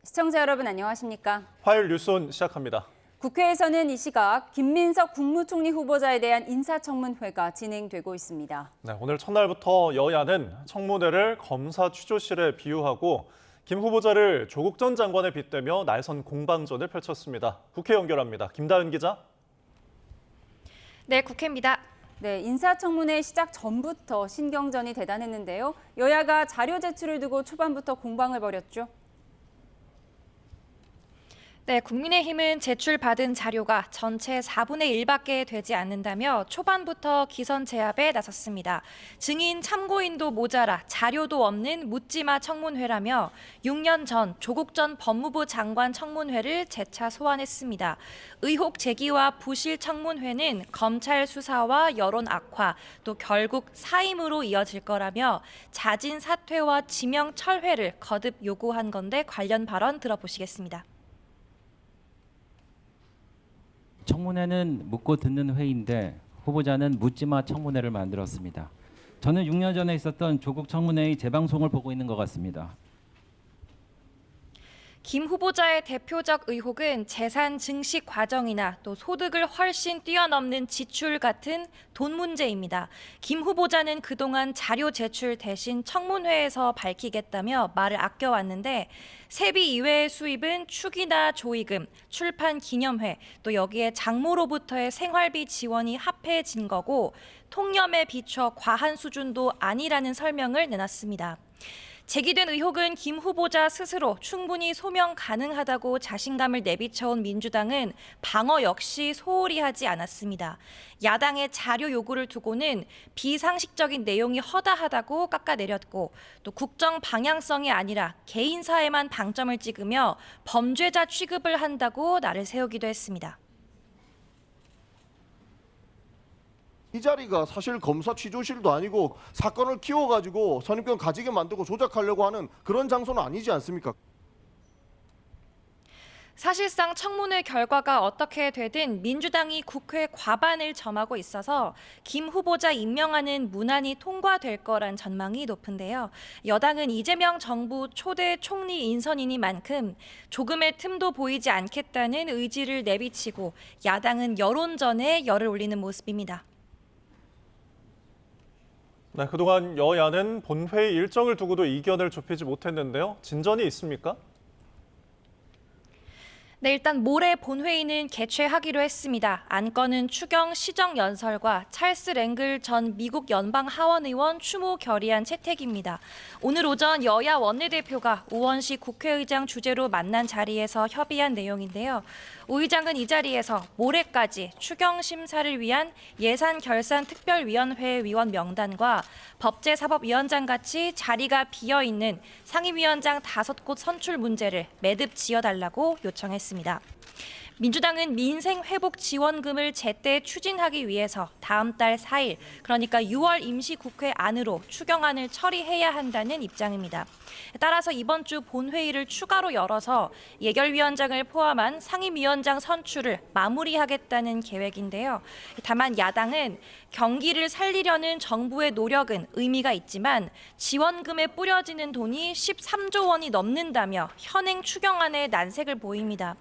시청자 여러분 안녕하십니까? 화요일 뉴스온 시작합니다. 국회에서는 이 시각 김민석 국무총리 후보자에 대한 인사청문회가 진행되고 있습니다. 네, 오늘 첫날부터 여야는 청문회를 검사 취조실에 비유하고 김 후보자를 조국 전 장관에 빗대며 날선 공방전을 펼쳤습니다. 국회 연결합니다. 김다은 기자. 네, 국회입니다. 네, 인사청문회 시작 전부터 신경전이 대단했는데요. 여야가 자료 제출을 두고 초반부터 공방을 벌였죠. 네, 국민의힘은 제출받은 자료가 전체 4분의 1밖에 되지 않는다며 초반부터 기선 제압에 나섰습니다. 증인 참고인도 모자라 자료도 없는 묻지마 청문회라며 6년 전 조국 전 법무부 장관 청문회를 재차 소환했습니다. 의혹 제기와 부실 청문회는 검찰 수사와 여론 악화, 또 결국 사임으로 이어질 거라며 자진 사퇴와 지명 철회를 거듭 요구한 건데 관련 발언 들어보시겠습니다. 청문회는 묻고 듣는 회의인데 후보자는 묻지마 청문회를 만들었습니다. 저는 6년 전에 있었던 조국 청문회의 재방송을 보고 있는 것 같습니다. 김 후보자의 대표적 의혹은 재산 증식 과정이나 또 소득을 훨씬 뛰어넘는 지출 같은 돈 문제입니다. 김 후보자는 그동안 자료 제출 대신 청문회에서 밝히겠다며 말을 아껴왔는데 세비 이외의 수입은 축이나 조의금, 출판 기념회, 또 여기에 장모로부터의 생활비 지원이 합해진 거고 통념에 비춰 과한 수준도 아니라는 설명을 내놨습니다. 제기된 의혹은 김 후보자 스스로 충분히 소명 가능하다고 자신감을 내비쳐온 민주당은 방어 역시 소홀히 하지 않았습니다. 야당의 자료 요구를 두고는 비상식적인 내용이 허다하다고 깎아내렸고 또 국정 방향성이 아니라 개인사에만 방점을 찍으며 범죄자 취급을 한다고 날을 세우기도 했습니다. 이 자리가 사실 검사 취조실도 아니고 사건을 키워가지고 선입견 가지게 만들고 조작하려고 하는 그런 장소는 아니지 않습니까? 사실상 청문회 결과가 어떻게 되든 민주당이 국회 과반을 점하고 있어서 김 후보자 임명안은 무난히 통과될 거란 전망이 높은데요. 여당은 이재명 정부 초대 총리 인선이니만큼 조금의 틈도 보이지 않겠다는 의지를 내비치고 야당은 여론전에 열을 올리는 모습입니다. 네, 그동안 여야는 본회의 일정을 두고도 이견을 좁히지 못했는데요. 진전이 있습니까? 네, 일단 모레 본회의는 개최하기로 했습니다. 안건은 추경 시정연설과 찰스 랭글 전 미국 연방 하원의원 추모 결의안 채택입니다. 오늘 오전 여야 원내대표가 우원식 국회의장 주재로 만난 자리에서 협의한 내용인데요. 우 의장은 이 자리에서 모레까지 추경 심사를 위한 예산결산특별위원회 위원 명단과 법제사법위원장 같이 자리가 비어있는 상임위원장 5곳 선출 문제를 매듭 지어달라고 요청했습니다. 민주당은 민생회복지원금을 제때 추진하기 위해서 다음 달 4일, 그러니까 6월 임시국회 안으로 추경안을 처리해야 한다는 입장입니다. 따라서 이번 주 본회의를 추가로 열어서 예결위원장을 포함한 상임위원장 선출을 마무리하겠다는 계획인데요. 다만 야당은 경기를 살리려는 정부의 노력은 의미가 있지만 지원금에 뿌려지는 돈이 13조 원이 넘는다며 현행 추경안에 난색을 보입니다.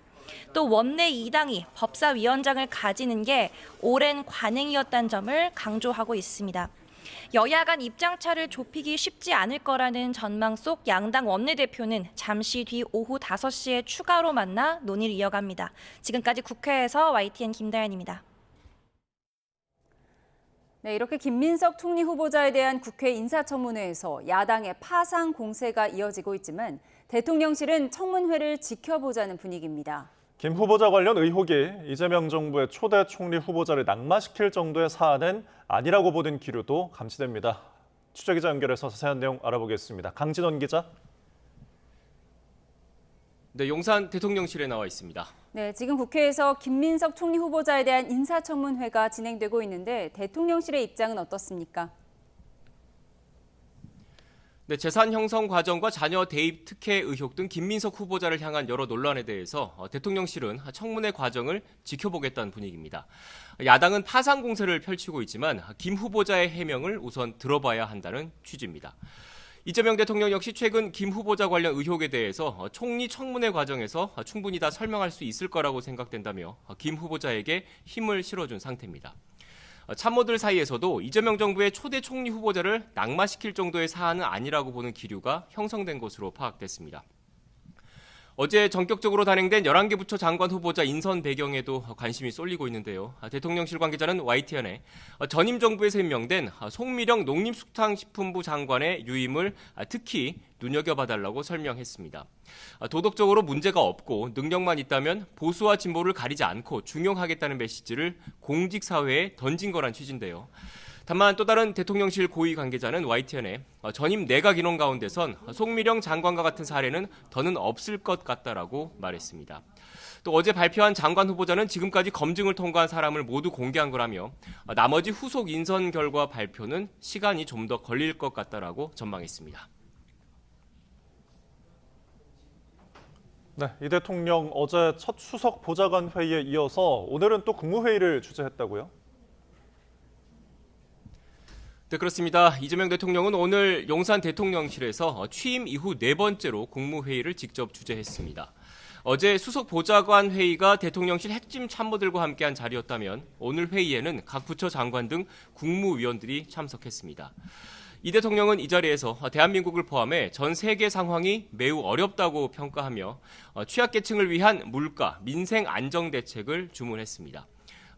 또 원내 2당이 법사위원장을 가지는 게 오랜 관행이었다는 점을 강조하고 있습니다. 여야 간 입장차를 좁히기 쉽지 않을 거라는 전망 속 양당 원내대표는 잠시 뒤 오후 5시에 추가로 만나 논의를 이어갑니다. 지금까지 국회에서 YTN 김다연입니다. 네, 이렇게 김민석 총리 후보자에 대한 국회 인사청문회에서 야당의 파상 공세가 이어지고 있지만 대통령실은 청문회를 지켜보자는 분위기입니다. 김 후보자 관련 의혹이 이재명 정부의 초대 총리 후보자를 낙마시킬 정도의 사안은 아니라고 보는 기류도 감지됩니다. 취재기자 연결해서 자세한 내용 알아보겠습니다. 강진원 기자. 네, 용산 대통령실에 나와 있습니다. 네, 지금 국회에서 김민석 총리 후보자에 대한 인사청문회가 진행되고 있는데 대통령실의 입장은 어떻습니까? 네, 재산 형성 과정과 자녀 대입 특혜 의혹 등 김민석 후보자를 향한 여러 논란에 대해서 대통령실은 청문회 과정을 지켜보겠다는 분위기입니다. 야당은 파상 공세를 펼치고 있지만 김 후보자의 해명을 우선 들어봐야 한다는 취지입니다. 이재명 대통령 역시 최근 김 후보자 관련 의혹에 대해서 총리 청문회 과정에서 충분히 다 설명할 수 있을 거라고 생각된다며 김 후보자에게 힘을 실어준 상태입니다. 참모들 사이에서도 이재명 정부의 초대 총리 후보자를 낙마시킬 정도의 사안은 아니라고 보는 기류가 형성된 것으로 파악됐습니다. 어제 전격적으로 단행된 11개 부처 장관 후보자 인선 배경에도 관심이 쏠리고 있는데요. 대통령실 관계자는 YTN에 전임 정부에서 임명된 송미령 농림축산식품부 장관의 유임을 특히 눈여겨봐달라고 설명했습니다. 도덕적으로 문제가 없고 능력만 있다면 보수와 진보를 가리지 않고 중용하겠다는 메시지를 공직사회에 던진 거란 취지인데요. 다만 또 다른 대통령실 고위 관계자는 YTN에 전임 내각 인원 가운데선 송미령 장관과 같은 사례는 더는 없을 것 같다라고 말했습니다. 또 어제 발표한 장관 후보자는 지금까지 검증을 통과한 사람을 모두 공개한 거라며 나머지 후속 인선 결과 발표는 시간이 좀 더 걸릴 것 같다라고 전망했습니다. 네, 이 대통령 어제 첫 수석 보좌관 회의에 이어서 오늘은 또 국무회의를 주재했다고요? 네, 그렇습니다. 이재명 대통령은 오늘 용산 대통령실에서 취임 이후 4번째로 국무회의를 직접 주재했습니다. 어제 수석 보좌관 회의가 대통령실 핵심 참모들과 함께한 자리였다면 오늘 회의에는 각 부처 장관 등 국무위원들이 참석했습니다. 이 대통령은 이 자리에서 대한민국을 포함해 전 세계 상황이 매우 어렵다고 평가하며 취약계층을 위한 물가, 민생 안정 대책을 주문했습니다.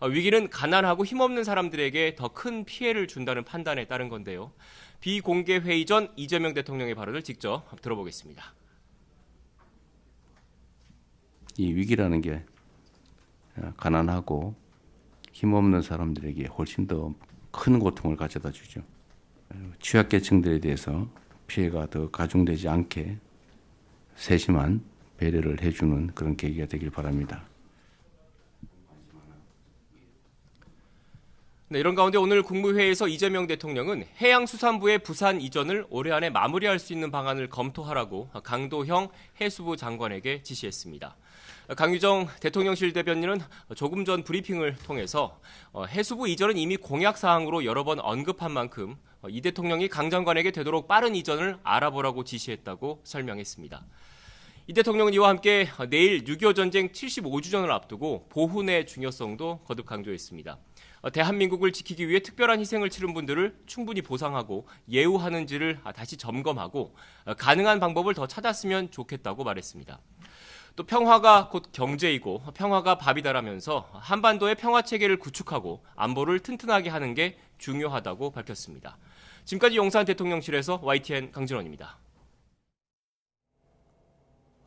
위기는 가난하고 힘없는 사람들에게 더 큰 피해를 준다는 판단에 따른 건데요. 비공개 회의 전 이재명 대통령의 발언을 직접 들어보겠습니다. 이 위기라는 게 가난하고 힘없는 사람들에게 훨씬 더 큰 고통을 가져다 주죠. 취약계층들에 대해서 피해가 더 가중되지 않게 세심한 배려를 해주는 그런 계기가 되길 바랍니다. 네, 이런 가운데 오늘 국무회의에서 이재명 대통령은 해양수산부의 부산 이전을 올해 안에 마무리할 수 있는 방안을 검토하라고 강도형 해수부 장관에게 지시했습니다. 강유정 대통령실 대변인은 조금 전 브리핑을 통해서 해수부 이전은 이미 공약사항으로 여러 번 언급한 만큼 이 대통령이 강 장관에게 되도록 빠른 이전을 알아보라고 지시했다고 설명했습니다. 이 대통령은 이와 함께 내일 6.25 전쟁 75주년을 앞두고 보훈의 중요성도 거듭 강조했습니다. 대한민국을 지키기 위해 특별한 희생을 치른 분들을 충분히 보상하고 예우하는지를 다시 점검하고 가능한 방법을 더 찾았으면 좋겠다고 말했습니다. 또 평화가 곧 경제이고 평화가 밥이다라면서 한반도의 평화체계를 구축하고 안보를 튼튼하게 하는 게 중요하다고 밝혔습니다. 지금까지 용산 대통령실에서 YTN 강진원입니다.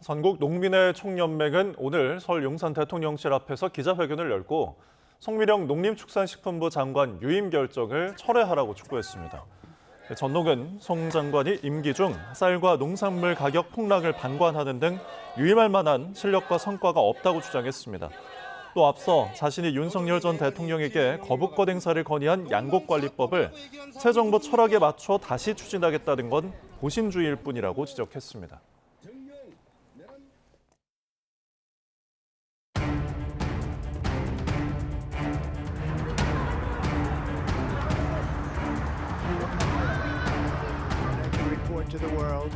전국 농민의 총연맹은 오늘 서울 용산 대통령실 앞에서 기자회견을 열고 송미령 농림축산식품부 장관 유임 결정을 철회하라고 촉구했습니다. 전농은 송 장관이 임기 중 쌀과 농산물 가격 폭락을 방관하는 등 유임할 만한 실력과 성과가 없다고 주장했습니다. 또 앞서 자신이 윤석열 전 대통령에게 거부권 행사를 건의한 양곡관리법을 새 정부 철학에 맞춰 다시 추진하겠다는 건 보신주의일 뿐이라고 지적했습니다. To the world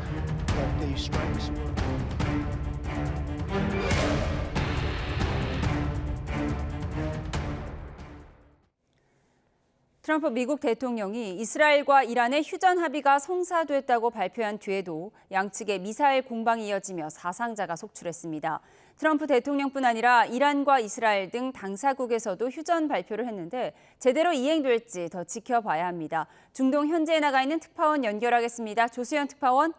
that these strikes were. 트럼프 미국 대통령이 이스라엘과 이란의 휴전 합의가 성사됐다고 발표한 뒤에도 양측의 미사일 공방이 이어지며 사상자가 속출했습니다. 트럼프 대통령뿐 아니라 이란과 이스라엘 등 당사국에서도 휴전 발표를 했는데 제대로 이행될지 더 지켜봐야 합니다. 중동 현지에 나가 있는 특파원 연결하겠습니다. 조수연 특파원.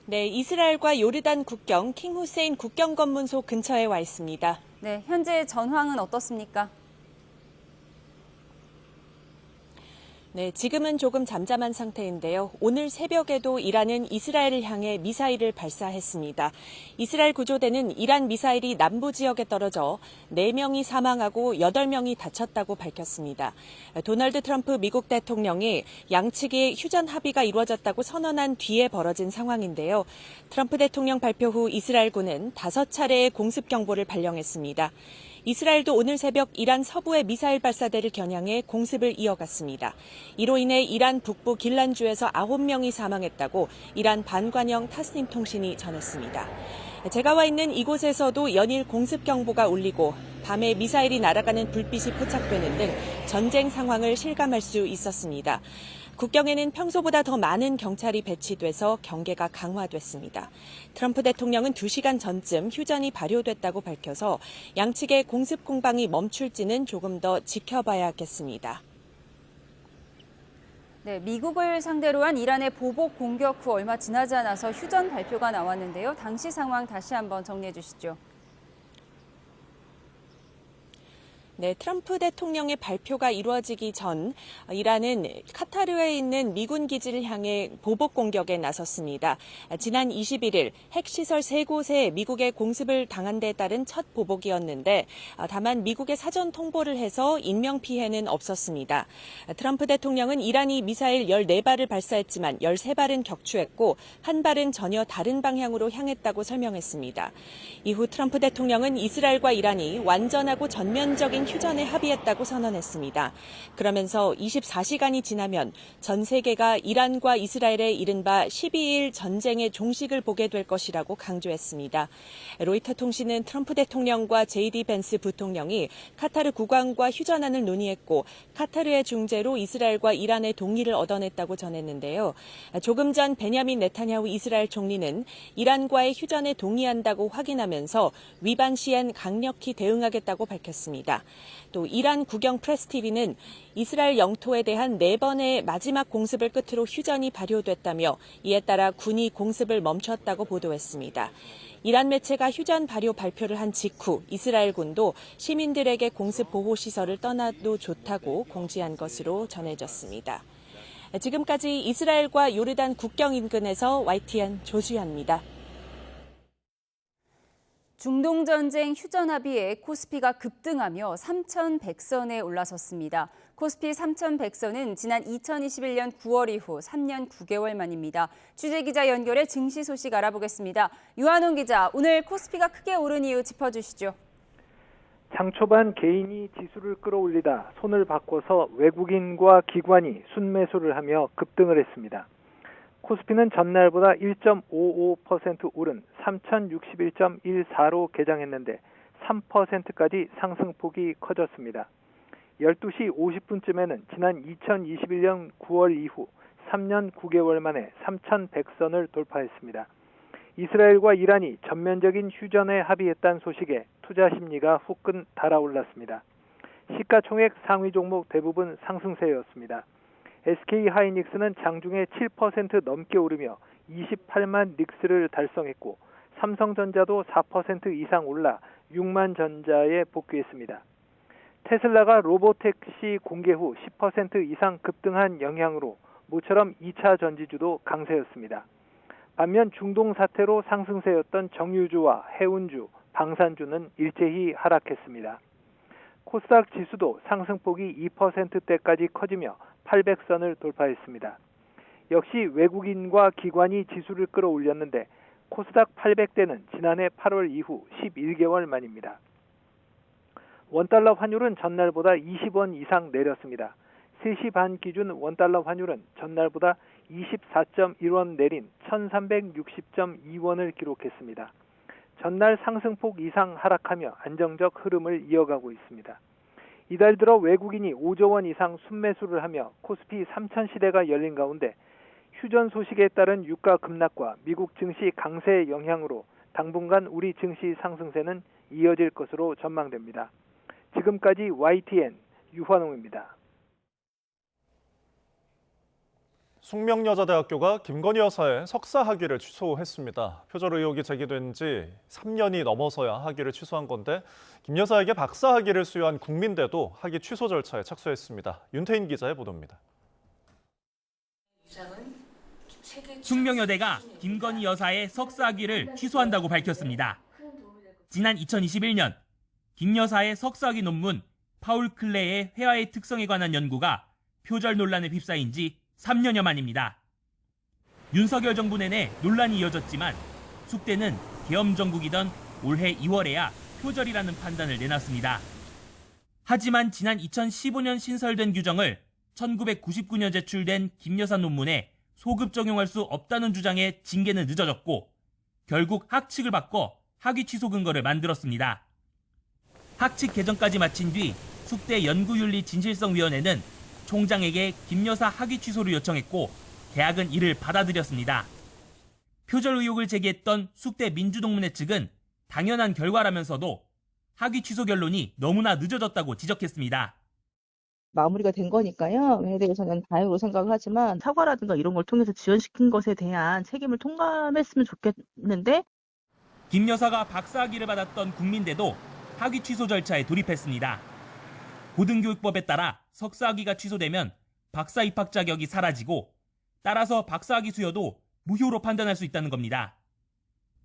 네, 이스라엘과 요르단 국경 킹 후세인 국경검문소 근처에 와 있습니다. 네, 현재 전황은 어떻습니까? 네, 지금은 조금 잠잠한 상태인데요. 오늘 새벽에도 이란은 이스라엘을 향해 미사일을 발사했습니다. 이스라엘 구조대는 이란 미사일이 남부 지역에 떨어져 4명이 사망하고 8명이 다쳤다고 밝혔습니다. 도널드 트럼프 미국 대통령이 양측의 휴전 합의가 이루어졌다고 선언한 뒤에 벌어진 상황인데요. 트럼프 대통령 발표 후 이스라엘군은 5차례의 공습 경보를 발령했습니다. 이스라엘도 오늘 새벽 이란 서부의 미사일 발사대를 겨냥해 공습을 이어갔습니다. 이로 인해 이란 북부 길란주에서 9명이 사망했다고 이란 반관영 타스님 통신이 전했습니다. 제가 와 있는 이곳에서도 연일 공습 경보가 울리고 밤에 미사일이 날아가는 불빛이 포착되는 등 전쟁 상황을 실감할 수 있었습니다. 국경에는 평소보다 더 많은 경찰이 배치돼서 경계가 강화됐습니다. 트럼프 대통령은 2시간 전쯤 휴전이 발효됐다고 밝혀서 양측의 공습 공방이 멈출지는 조금 더 지켜봐야겠습니다. 네, 미국을 상대로 한 이란의 보복 공격 후 얼마 지나지 않아서 휴전 발표가 나왔는데요. 당시 상황 다시 한번 정리해 주시죠. 네, 트럼프 대통령의 발표가 이루어지기 전 이란은 카타르에 있는 미군 기지를 향해 보복 공격에 나섰습니다. 지난 21일 핵시설 3곳에 미국의 공습을 당한 데 따른 첫 보복이었는데 다만 미국의 사전 통보를 해서 인명피해는 없었습니다. 트럼프 대통령은 이란이 미사일 14발을 발사했지만 13발은 격추했고 한 발은 전혀 다른 방향으로 향했다고 설명했습니다. 이후 트럼프 대통령은 이스라엘과 이란이 완전하고 전면적인 휴전에 합의했다고 선언했습니다. 그러면서 24시간이 지나면 전 세계가 이란과 이스라엘의 이른바 12일 전쟁의 종식을 보게 될 것이라고 강조했습니다. 로이터 통신은 트럼프 대통령과 JD 벤스 부통령이 카타르 국왕과 휴전안을 논의했고 카타르의 중재로 이스라엘과 이란의 동의를 얻어냈다고 전했는데요. 조금 전 베냐민 네타냐후 이스라엘 총리는 이란과의 휴전에 동의한다고 확인하면서 위반 시엔 강력히 대응하겠다고 밝혔습니다. 또 이란 국영 프레스TV는 이스라엘 영토에 대한 4번의 마지막 공습을 끝으로 휴전이 발효됐다며 이에 따라 군이 공습을 멈췄다고 보도했습니다. 이란 매체가 휴전 발효 발표를 한 직후 이스라엘군도 시민들에게 공습 보호 시설을 떠나도 좋다고 공지한 것으로 전해졌습니다. 지금까지 이스라엘과 요르단 국경 인근에서 YTN 조수연입니다. 중동전쟁 휴전 합의에 코스피가 급등하며 3,100선에 올라섰습니다. 코스피 3,100선은 지난 2021년 9월 이후 3년 9개월 만입니다. 취재기자 연결해 증시 소식 알아보겠습니다. 유한홍 기자, 오늘 코스피가 크게 오른 이유 짚어주시죠. 장 초반 개인이 지수를 끌어올리다 손을 바꿔서 외국인과 기관이 순매수를 하며 급등을 했습니다. 코스피는 전날보다 1.55% 오른 3061.14로 개장했는데 3%까지 상승폭이 커졌습니다. 12시 50분쯤에는 지난 2021년 9월 이후 3년 9개월 만에 3,100선을 돌파했습니다. 이스라엘과 이란이 전면적인 휴전에 합의했다는 소식에 투자 심리가 후끈 달아올랐습니다. 시가총액 상위 종목 대부분 상승세였습니다. SK하이닉스는 장중에 7% 넘게 오르며 28만 닉스를 달성했고 삼성전자도 4% 이상 올라 6만 전자에 복귀했습니다. 테슬라가 로보택시 공개 후 10% 이상 급등한 영향으로 모처럼 2차 전지주도 강세였습니다. 반면 중동 사태로 상승세였던 정유주와 해운주, 방산주는 일제히 하락했습니다. 코스닥 지수도 상승폭이 2%대까지 커지며 800선을 돌파했습니다. 역시 외국인과 기관이 지수를 끌어올렸는데 코스닥 800대는 지난해 8월 이후 11개월 만입니다. 원달러 환율은 전날보다 20원 이상 내렸습니다. 3시 반 기준 원달러 환율은 전날보다 24.1원 내린 1360.2원을 기록했습니다. 전날 상승폭 이상 하락하며 안정적 흐름을 이어가고 있습니다. 이달 들어 외국인이 5조 원 이상 순매수를 하며 코스피 3000시대가 열린 가운데 휴전 소식에 따른 유가 급락과 미국 증시 강세 영향으로 당분간 우리 증시 상승세는 이어질 것으로 전망됩니다. 지금까지 YTN 유환홍입니다. 숙명여자대학교가 김건희 여사의 석사 학위를 취소했습니다. 표절 의혹이 제기된 지 3년이 넘어서야 학위를 취소한 건데 김 여사에게 박사 학위를 수여한 국민대도 학위 취소 절차에 착수했습니다. 윤태인 기자의 보도입니다. 숙명여대가 김건희 여사의 석사 학위를 취소한다고 밝혔습니다. 지난 2021년 김 여사의 석사 학위 논문 파울 클레의 회화의 특성에 관한 연구가 표절 논란에 휩싸인 지 3년여 만입니다. 윤석열 정부 내내 논란이 이어졌지만 숙대는 계엄 정국이던 올해 2월에야 표절이라는 판단을 내놨습니다. 하지만 지난 2015년 신설된 규정을 1999년 제출된 김 여사 논문에 소급 적용할 수 없다는 주장에 징계는 늦어졌고 결국 학칙을 바꿔 학위 취소 근거를 만들었습니다. 학칙 개정까지 마친 뒤 숙대 연구윤리 진실성위원회는 총장에게 김 여사 학위 취소를 요청했고 대학은 이를 받아들였습니다. 표절 의혹을 제기했던 숙대 민주동문회 측은 당연한 결과라면서도 학위 취소 결론이 너무나 늦어졌다고 지적했습니다. 마무리가 된 거니까요. 에 대해서는 다행으로 생각을 하지만 사과라든가 이런 걸 통해서 지연시킨 것에 대한 책임을 통감했으면 좋겠는데 김 여사가 박사학위를 받았던 국민대도 학위 취소 절차에 돌입했습니다. 고등교육법에 따라 석사학위가 취소되면 박사 입학 자격이 사라지고 따라서 박사학위 수여도 무효로 판단할 수 있다는 겁니다.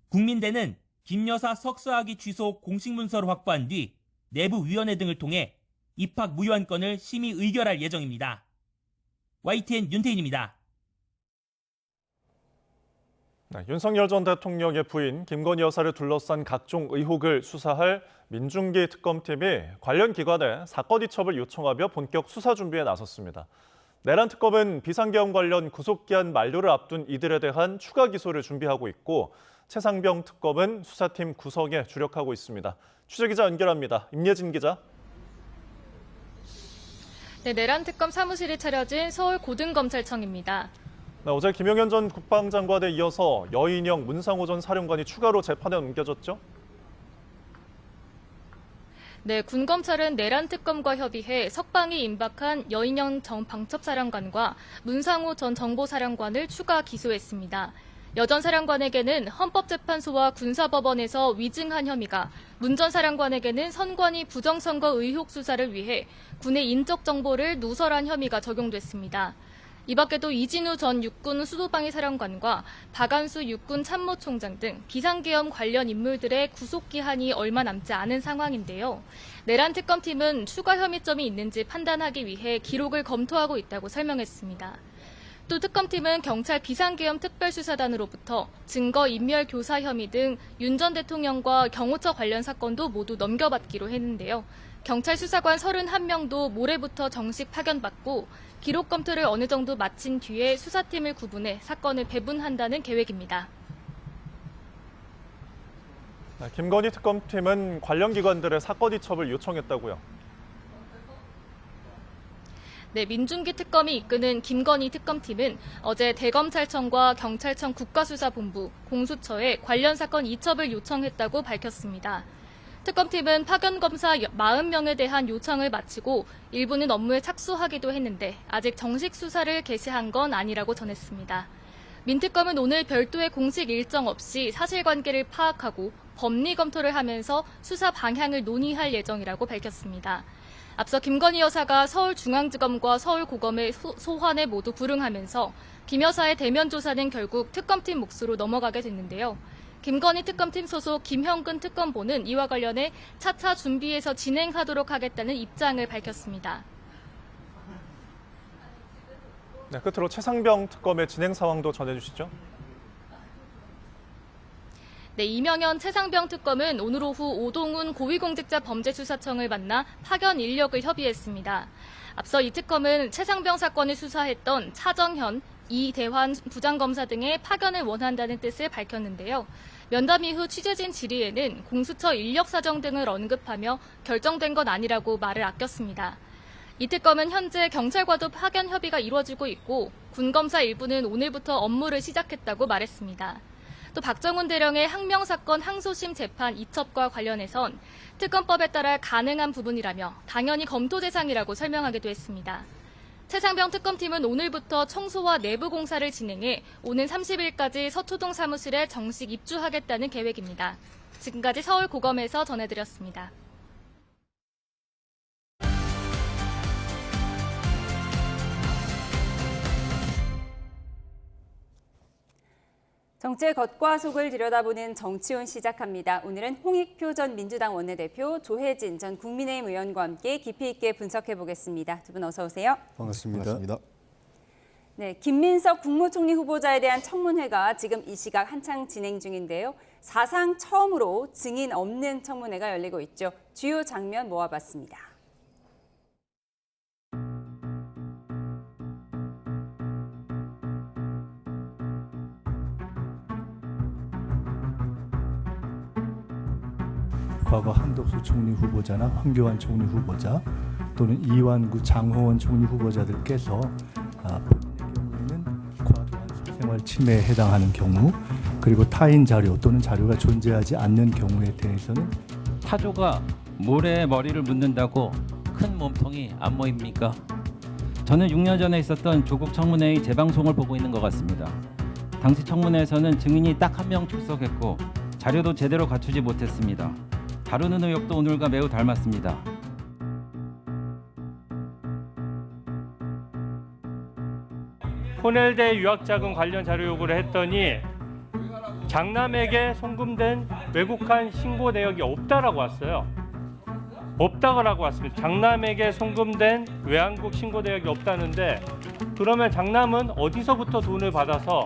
국민대는 김 여사 석사학위 취소 공식 문서를 확보한 뒤 내부 위원회 등을 통해 입학 무효한 건을 심의 의결할 예정입니다. YTN 윤태인입니다. 윤석열 전 대통령의 부인 김건희 여사를 둘러싼 각종 의혹을 수사할 민중기 특검팀이 관련 기관에 사건 이첩을 요청하며 본격 수사 준비에 나섰습니다. 내란 특검은 비상계엄 관련 구속기한 만료를 앞둔 이들에 대한 추가 기소를 준비하고 있고 최상병 특검은 수사팀 구성에 주력하고 있습니다. 취재기자 연결합니다. 임예진 기자. 네, 내란 특검 사무실이 차려진 서울고등검찰청입니다. 어제 김용현 전 국방장관에 이어서 여인영, 문상호 전 사령관이 추가로 재판에 옮겨졌죠? 네, 군검찰은 내란 특검과 협의해 석방이 임박한 여인영 전 방첩사령관과 문상호 전 정보사령관을 추가 기소했습니다. 여 전 사령관에게는 헌법재판소와 군사법원에서 위증한 혐의가, 문 전 사령관에게는 선관위 부정선거 의혹 수사를 위해 군의 인적 정보를 누설한 혐의가 적용됐습니다. 이 밖에도 이진우 전 육군 수도방위 사령관과 박안수 육군 참모총장 등 비상계엄 관련 인물들의 구속기한이 얼마 남지 않은 상황인데요. 내란 특검팀은 추가 혐의점이 있는지 판단하기 위해 기록을 검토하고 있다고 설명했습니다. 또 특검팀은 경찰 비상계엄 특별수사단으로부터 증거인멸 교사 혐의 등 윤 전 대통령과 경호처 관련 사건도 모두 넘겨받기로 했는데요. 경찰 수사관 31명도 모레부터 정식 파견받고 기록 검토를 어느 정도 마친 뒤에 수사팀을 구분해 사건을 배분한다는 계획입니다. 김건희 특검팀은 관련 기관들의 사건 이첩을 요청했다고요? 네, 민중기 특검이 이끄는 김건희 특검팀은 어제 대검찰청과 경찰청 국가수사본부, 공수처에 관련 사건 이첩을 요청했다고 밝혔습니다. 특검팀은 파견검사 40명에 대한 요청을 마치고 일부는 업무에 착수하기도 했는데 아직 정식 수사를 개시한 건 아니라고 전했습니다. 민특검은 오늘 별도의 공식 일정 없이 사실관계를 파악하고 법리 검토를 하면서 수사 방향을 논의할 예정이라고 밝혔습니다. 앞서 김건희 여사가 서울중앙지검과 서울고검의 소환에 모두 불응하면서 김 여사의 대면 조사는 결국 특검팀 몫으로 넘어가게 됐는데요. 김건희 특검팀 소속 김형근 특검보는 이와 관련해 차차 준비해서 진행하도록 하겠다는 입장을 밝혔습니다. 네, 끝으로 최상병 특검의 진행 상황도 전해주시죠. 네, 이명현 최상병 특검은 오늘 오후 오동훈 고위공직자 범죄수사청을 만나 파견 인력을 협의했습니다. 앞서 이 특검은 최상병 사건을 수사했던 차정현, 이대환 부장검사 등의 파견을 원한다는 뜻을 밝혔는데요. 면담 이후 취재진 질의에는 공수처 인력 사정 등을 언급하며 결정된 건 아니라고 말을 아꼈습니다. 이 특검은 현재 경찰과도 파견 협의가 이루어지고 있고 군검사 일부는 오늘부터 업무를 시작했다고 말했습니다. 또 박정훈 대령의 항명 사건 항소심 재판 이첩과 관련해선 특검법에 따라 가능한 부분이라며 당연히 검토 대상이라고 설명하기도 했습니다. 최상병 특검팀은 오늘부터 청소와 내부 공사를 진행해 오는 30일까지 서초동 사무실에 정식 입주하겠다는 계획입니다. 지금까지 서울고검에서 전해드렸습니다. 정치의 겉과 속을 들여다보는 정치온 시작합니다. 오늘은 홍익표 전 민주당 원내대표, 조혜진 전 국민의힘 의원과 함께 깊이 있게 분석해 보겠습니다. 두 분 어서 오세요. 반갑습니다. 네, 김민석 국무총리 후보자에 대한 청문회가 지금 이 시각 한창 진행 중인데요. 사상 처음으로 증인 없는 청문회가 열리고 있죠. 주요 장면 모아봤습니다. 과거 한덕수 총리 후보자나 황교안 총리 후보자 또는 이완구 장호원 총리 후보자들께서 본인의 경우에는 과도한 사생활 침해에 해당하는 경우 그리고 타인 자료 또는 자료가 존재하지 않는 경우에 대해서는 타조가 모래에 머리를 묻는다고 큰 몸통이 안 모입니까? 저는 6년 전에 있었던 조국 청문회의 재방송을 보고 있는 것 같습니다. 당시 청문회에서는 증인이 딱 한 명 출석했고 자료도 제대로 갖추지 못했습니다. 다루는 의혹도 오늘과 매우 닮았습니다. 코넬대 유학자금 관련 자료 요구를 했더니 장남에게 송금된 외국한 신고 내역이 없다라고 왔어요. 없다고 왔습니다. 장남에게 송금된 외환국 신고 내역이 없다는데 그러면 장남은 어디서부터 돈을 받아서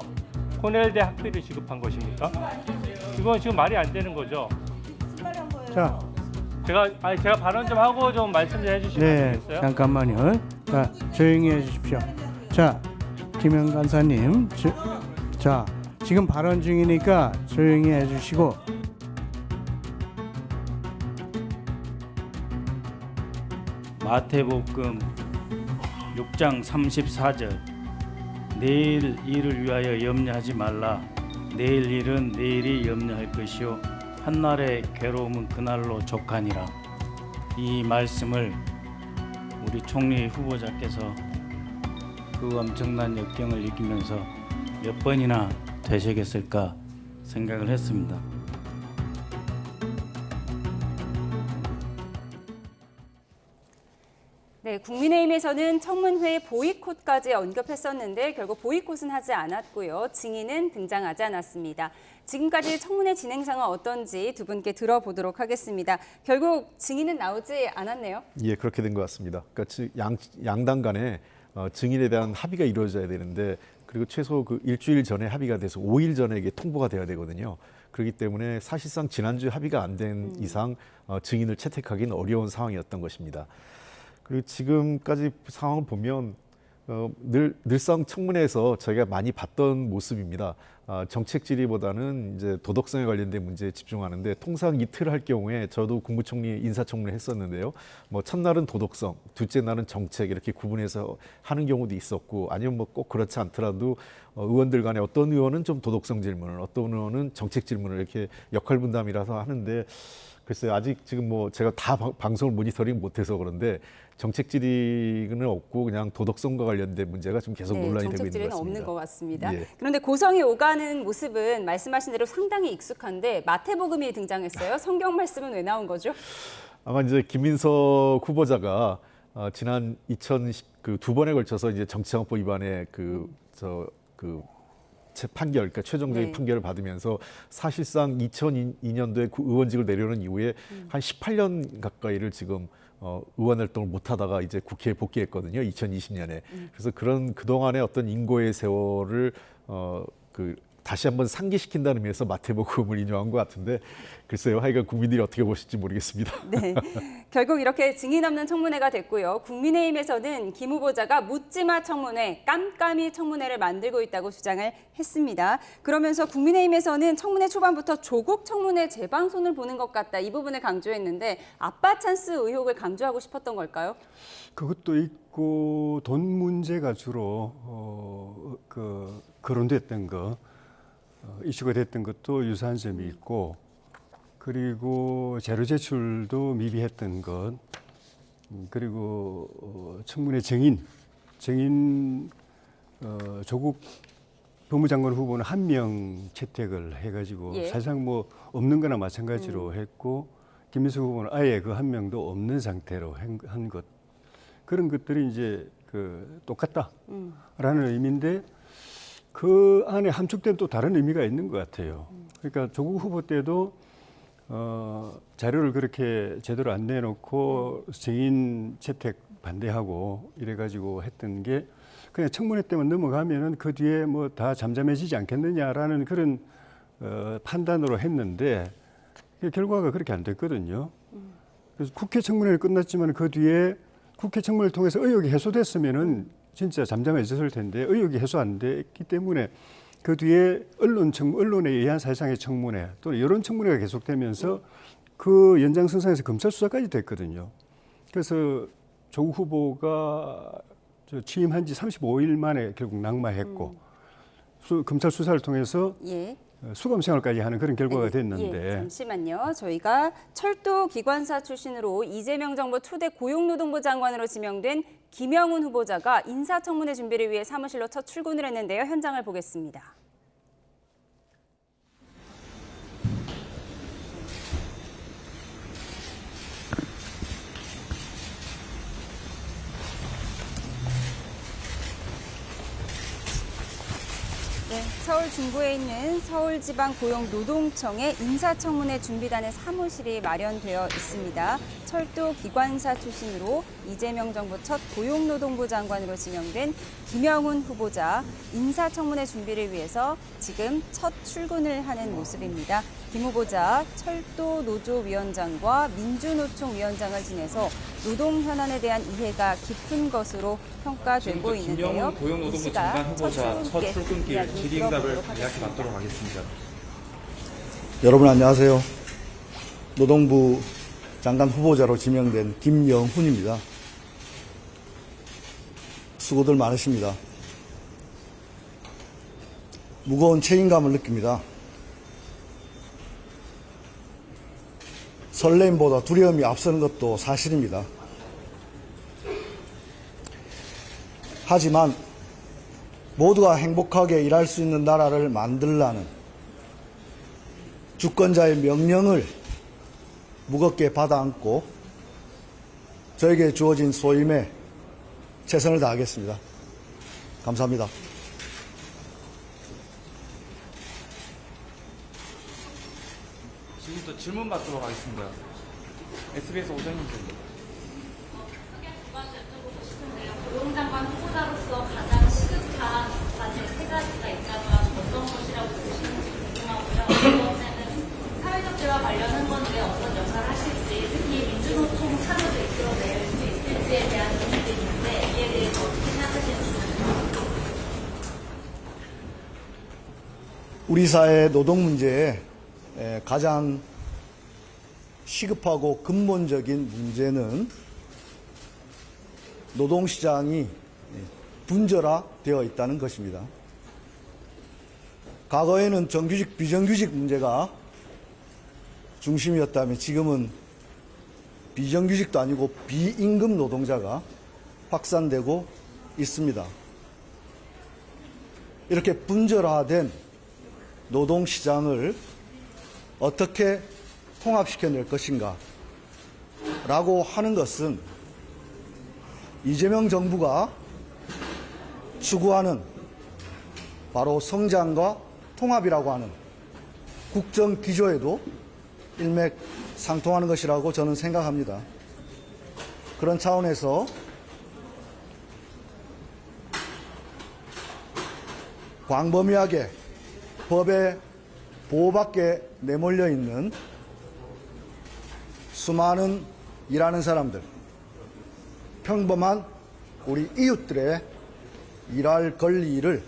코넬대 학비를 지급한 것입니까? 이건 지금 말이 안 되는 거죠. 자, 제가 발언 좀 하고 좀 말씀 좀 해주시면 안 되겠어요? 잠깐만요. 자, 조용히 해주십시오. 자, 김영 간사님, 자, 지금 발언 중이니까 조용히 해주시고. 마태복음 6장 34절 내일 일을 위하여 염려하지 말라. 내일 일은 내일이 염려할 것이요 한날의 괴로움은 그날로 족하니라. 이 말씀을 우리 총리 후보자께서 그 엄청난 역경을 이기면서 몇 번이나 되시겠을까 생각을 했습니다. 네, 국민의힘에서는 청문회 보이콧까지 언급했었는데 결국 보이콧은 하지 않았고요. 증인은 등장하지 않았습니다. 지금까지 청문회 진행 상황 어떤지 두 분께 들어보도록 하겠습니다. 결국 증인은 나오지 않았네요. 예, 그렇게 된 것 같습니다. 그러니까 양당 간에 증인에 대한 합의가 이루어져야 되는데 그리고 최소 그 일주일 전에 합의가 돼서 5일 전에 이게 통보가 돼야 되거든요. 그렇기 때문에 사실상 지난주에 합의가 안 된 이상 증인을 채택하기는 어려운 상황이었던 것입니다. 그리고 지금까지 상황을 보면 늘상 청문회에서 저희가 많이 봤던 모습입니다. 정책 질의보다는 이제 도덕성에 관련된 문제에 집중하는데 통상 이틀 할 경우에 저도 국무총리 인사청문회 했었는데요. 뭐 첫날은 도덕성, 둘째 날은 정책 이렇게 구분해서 하는 경우도 있었고 아니면 뭐 꼭 그렇지 않더라도 의원들 간에 어떤 의원은 좀 도덕성 질문을 어떤 의원은 정책 질문을 이렇게 역할 분담이라서 하는데 글쎄요, 아직 지금 뭐 제가 다 방송을 모니터링 못해서 그런데 정책 질의는 없고 그냥 도덕성과 관련된 문제가 좀 계속 논란이 되고 있는 것 같습니다. 정책 질의는 없는 것 같습니다. 예. 그런데 고성이 오가는 모습은 말씀하신 대로 상당히 익숙한데 마태복음이 등장했어요. 성경 말씀은 왜 나온 거죠? 아마 이제 김민석 후보자가 지난 2010두 번에 걸쳐서 이제 정치자금법 위반의 판결, 그러니까 최종적인 판결을 받으면서 사실상 2002년도에 의원직을 내려놓은 이후에 한 18년 가까이를 지금 의원 활동을 못 하다가 이제 국회에 복귀했거든요. 2020년에. 그래서 그동안의 어떤 인고의 세월을 다시 한번 상기시킨다는 의미에서 마태복음을 인용한 것 같은데 글쎄요. 하여간 국민들이 어떻게 보실지 모르겠습니다. 네, 결국 이렇게 증인 없는 청문회가 됐고요. 국민의힘에서는 김 후보자가 묻지마 청문회, 깜깜이 청문회를 만들고 있다고 주장을 했습니다. 그러면서 국민의힘에서는 청문회 초반부터 조국 청문회 재방송을 보는 것 같다. 이 부분을 강조했는데 아빠 찬스 의혹을 강조하고 싶었던 걸까요? 그것도 있고 돈 문제가 주로 거론됐던 거. 이슈가 됐던 것도 유사한 점이 있고 그리고 자료 제출도 미비했던 것 그리고 청문회 증인 조국 법무장관 후보는 한 명 채택을 해가지고 사실상 뭐 없는 거나 마찬가지로 했고 김민석 후보는 아예 그 한 명도 없는 상태로 한 것 그런 것들이 이제 똑같다라는 의미인데 그 안에 함축된 또 다른 의미가 있는 것 같아요. 그러니까 조국 후보 때도 자료를 그렇게 제대로 안 내놓고 증인 채택 반대하고 이래가지고 했던 게 그냥 청문회 때만 넘어가면은 그 뒤에 뭐 다 잠잠해지지 않겠느냐라는 그런 판단으로 했는데 결과가 그렇게 안 됐거든요. 그래서 국회 청문회는 끝났지만 그 뒤에 국회 청문회를 통해서 의혹이 해소됐으면은 진짜 잠잠해졌을 텐데 의혹이 해소 안 됐기 때문에 그 뒤에 언론에 의한 사실상의 청문회 또는 여론 청문회가 계속되면서 그 연장선상에서 검찰 수사까지 됐거든요. 그래서 조국 후보가 취임한 지 35일 만에 결국 낙마했고 검찰 수사를 통해서 수감 생활까지 하는 그런 결과가 됐는데. 잠시만요. 저희가 철도 기관사 출신으로 이재명 정부 초대 고용노동부 장관으로 지명된 김영훈 후보자가 인사청문회 준비를 위해 사무실로 첫 출근을 했는데요. 현장을 보겠습니다. 네, 서울 중구에 있는 서울지방고용노동청의 인사청문회 준비단의 사무실이 마련되어 있습니다. 철도 기관사 출신으로 이재명 정부 첫 고용노동부 장관으로 지명된 김영훈 후보자 인사청문회 준비를 위해서 지금 첫 출근을 하는 모습입니다. 김 후보자 철도노조위원장과 민주노총위원장을 지내서 노동 현안에 대한 이해가 깊은 것으로 평가되고 있는데요. 김영훈 고용노동부 장관 후보자 첫 출근길 질의응답을 이야기 받도록 하겠습니다. 여러분 안녕하세요. 노동부 장관 후보자로 지명된 김영훈입니다. 수고들 많으십니다. 무거운 책임감을 느낍니다. 설렘보다 두려움이 앞서는 것도 사실입니다. 하지만 모두가 행복하게 일할 수 있는 나라를 만들라는 주권자의 명령을 무겁게 받아안고 저에게 주어진 소임에 최선을 다하겠습니다. 감사합니다. 지금부터 질문 받도록 하겠습니다. SBS 오정희입니다. 고용장관 후보자로서 가장 시급한 과제 3가지가 있다면 어떤 것이라고 보시는지 궁금하고요. 두 번째는 사회적 대화 관련한 건데 어떤 역할을 하실지, 특히 민주노총 참여도 이끌어낼 수 있을지에 대한 의문이 있는데 이에 대해서 어떻게 생각하시는지 궁금합니다. 우리 사회의 노동 문제에 가장 시급하고 근본적인 문제는 노동시장이 분절화되어 있다는 것입니다. 과거에는 정규직, 비정규직 문제가 중심이었다면 지금은 비정규직도 아니고 비임금 노동자가 확산되고 있습니다. 이렇게 분절화된 노동시장을 어떻게 통합시켜낼 것인가 라고 하는 것은 이재명 정부가 추구하는 바로 성장과 통합이라고 하는 국정 기조에도 일맥상통하는 것이라고 저는 생각합니다. 그런 차원에서 광범위하게 법의 보호밖에 내몰려 있는 수많은 일하는 사람들, 평범한 우리 이웃들의 일할 권리를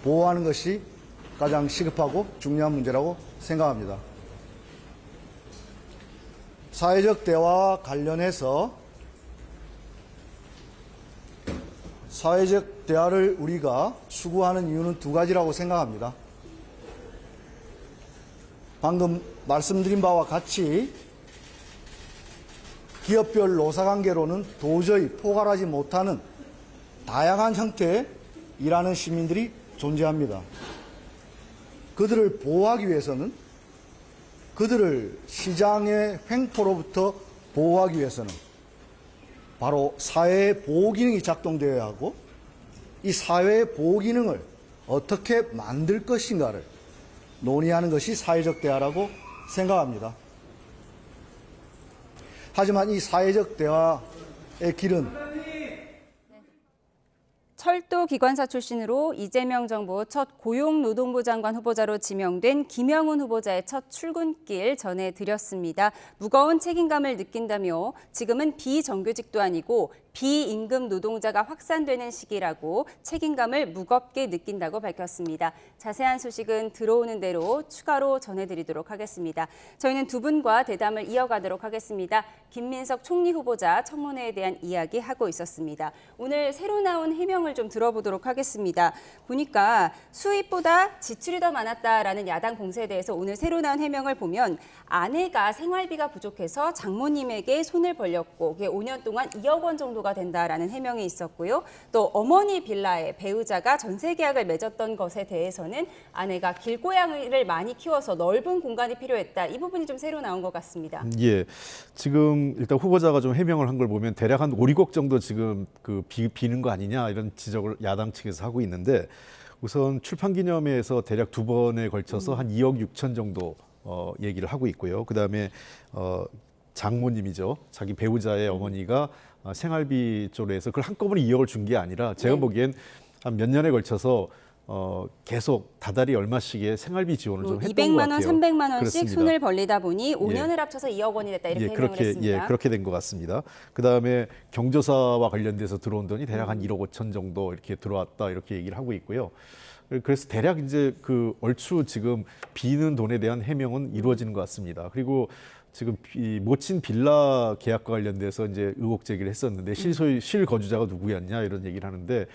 보호하는 것이 가장 시급하고 중요한 문제라고 생각합니다. 사회적 대화와 관련해서 사회적 대화를 우리가 추구하는 이유는 두 가지라고 생각합니다. 방금 말씀드린 바와 같이 기업별 노사관계로는 도저히 포괄하지 못하는 다양한 형태의 일하는 시민들이 존재합니다. 그들을 보호하기 위해서는, 그들을 시장의 횡포로부터 보호하기 위해서는 바로 사회의 보호기능이 작동되어야 하고, 이 사회의 보호기능을 어떻게 만들 것인가를 논의하는 것이 사회적 대화라고 생각합니다. 하지만 이 사회적 대화의 길은 철도 기관사 출신으로 이재명 정부 첫 고용노동부 장관 후보자로 지명된 김영훈 후보자의 첫 출근길 전해드렸습니다. 무거운 책임감을 느낀다며 지금은 비정규직도 아니고 비임금 노동자가 확산되는 시기라고 책임감을 무겁게 느낀다고 밝혔습니다. 자세한 소식은 들어오는 대로 추가로 전해드리도록 하겠습니다. 저희는 두 분과 대담을 이어가도록 하겠습니다. 김민석 총리 후보자 청문회에 대한 이야기 하고 있었습니다. 오늘 새로 나온 해명을 좀 들어보도록 하겠습니다. 보니까 수입보다 지출이 더 많았다라는 야당 공세에 대해서 오늘 새로 나온 해명을 보면 아내가 생활비가 부족해서 장모님에게 손을 벌렸고 그게 5년 동안 2억 원 정도가 된다라는 해명이 있었고요. 또 어머니 빌라에 배우자가 전세 계약을 맺었던 것에 대해서는 아내가 길고양이를 많이 키워서 넓은 공간이 필요했다. 이 부분이 좀 새로 나온 것 같습니다. 예, 지금 일단 후보자가 좀 해명을 한 걸 보면 대략 한 5, 6억 정도 지금 그 비는 거 아니냐 이런 지적을 야당 측에서 하고 있는데 우선 출판기념회에서 대략 두 번에 걸쳐서 한 2억 6천 정도 얘기를 하고 있고요. 그다음에 장모님이죠. 자기 배우자의 어머니가 생활비 쪽으로 해서 그걸 한꺼번에 2억을 준 게 아니라 제가 보기엔 한 몇 년에 걸쳐서 계속 다달이 얼마씩의 생활비 지원을 좀 했던 200만 것 원, 같아요. 300만 원씩 그렇습니다. 손을 벌리다 보니 5년을 합쳐서 2억 원이 됐다 이렇게 해명을 했습니다. 그렇게 된 것 같습니다. 그다음에 경조사와 관련돼서 들어온 돈이 대략 한 1억 5천 정도 이렇게 들어왔다 이렇게 얘기를 하고 있고요. 그래서 대략 이제 그 얼추 지금 비는 돈에 대한 해명은 이루어지는 것 같습니다. 그리고 지금 모친 빌라 계약과 관련돼서 이제 의혹 제기를 했었는데 실거주자가 누구였냐 이런 얘기를 하는데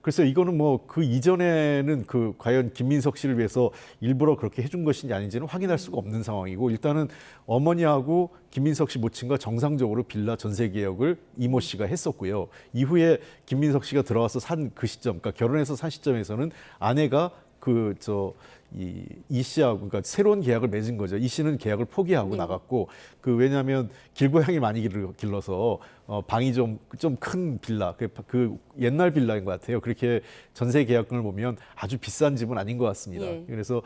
글쎄 이거는 뭐 그 이전에는 그 과연 김민석 씨를 위해서 일부러 그렇게 해준 것인지 아닌지는 확인할 수가 없는 상황이고 일단은 어머니하고 김민석 씨 모친과 정상적으로 빌라 전세 계약을 이모 씨가 했었고요. 이후에 김민석 씨가 들어와서 산 그 시점, 그러니까 결혼해서 산 시점에서는 아내가 이 씨하고 그러니까 새로운 계약을 맺은 거죠. 이 씨는 계약을 포기하고 나갔고 왜냐하면 길고양이 많이 길러서 방이 좀 큰 빌라 그 옛날 빌라인 것 같아요. 그렇게 전세 계약금을 보면 아주 비싼 집은 아닌 것 같습니다. 그래서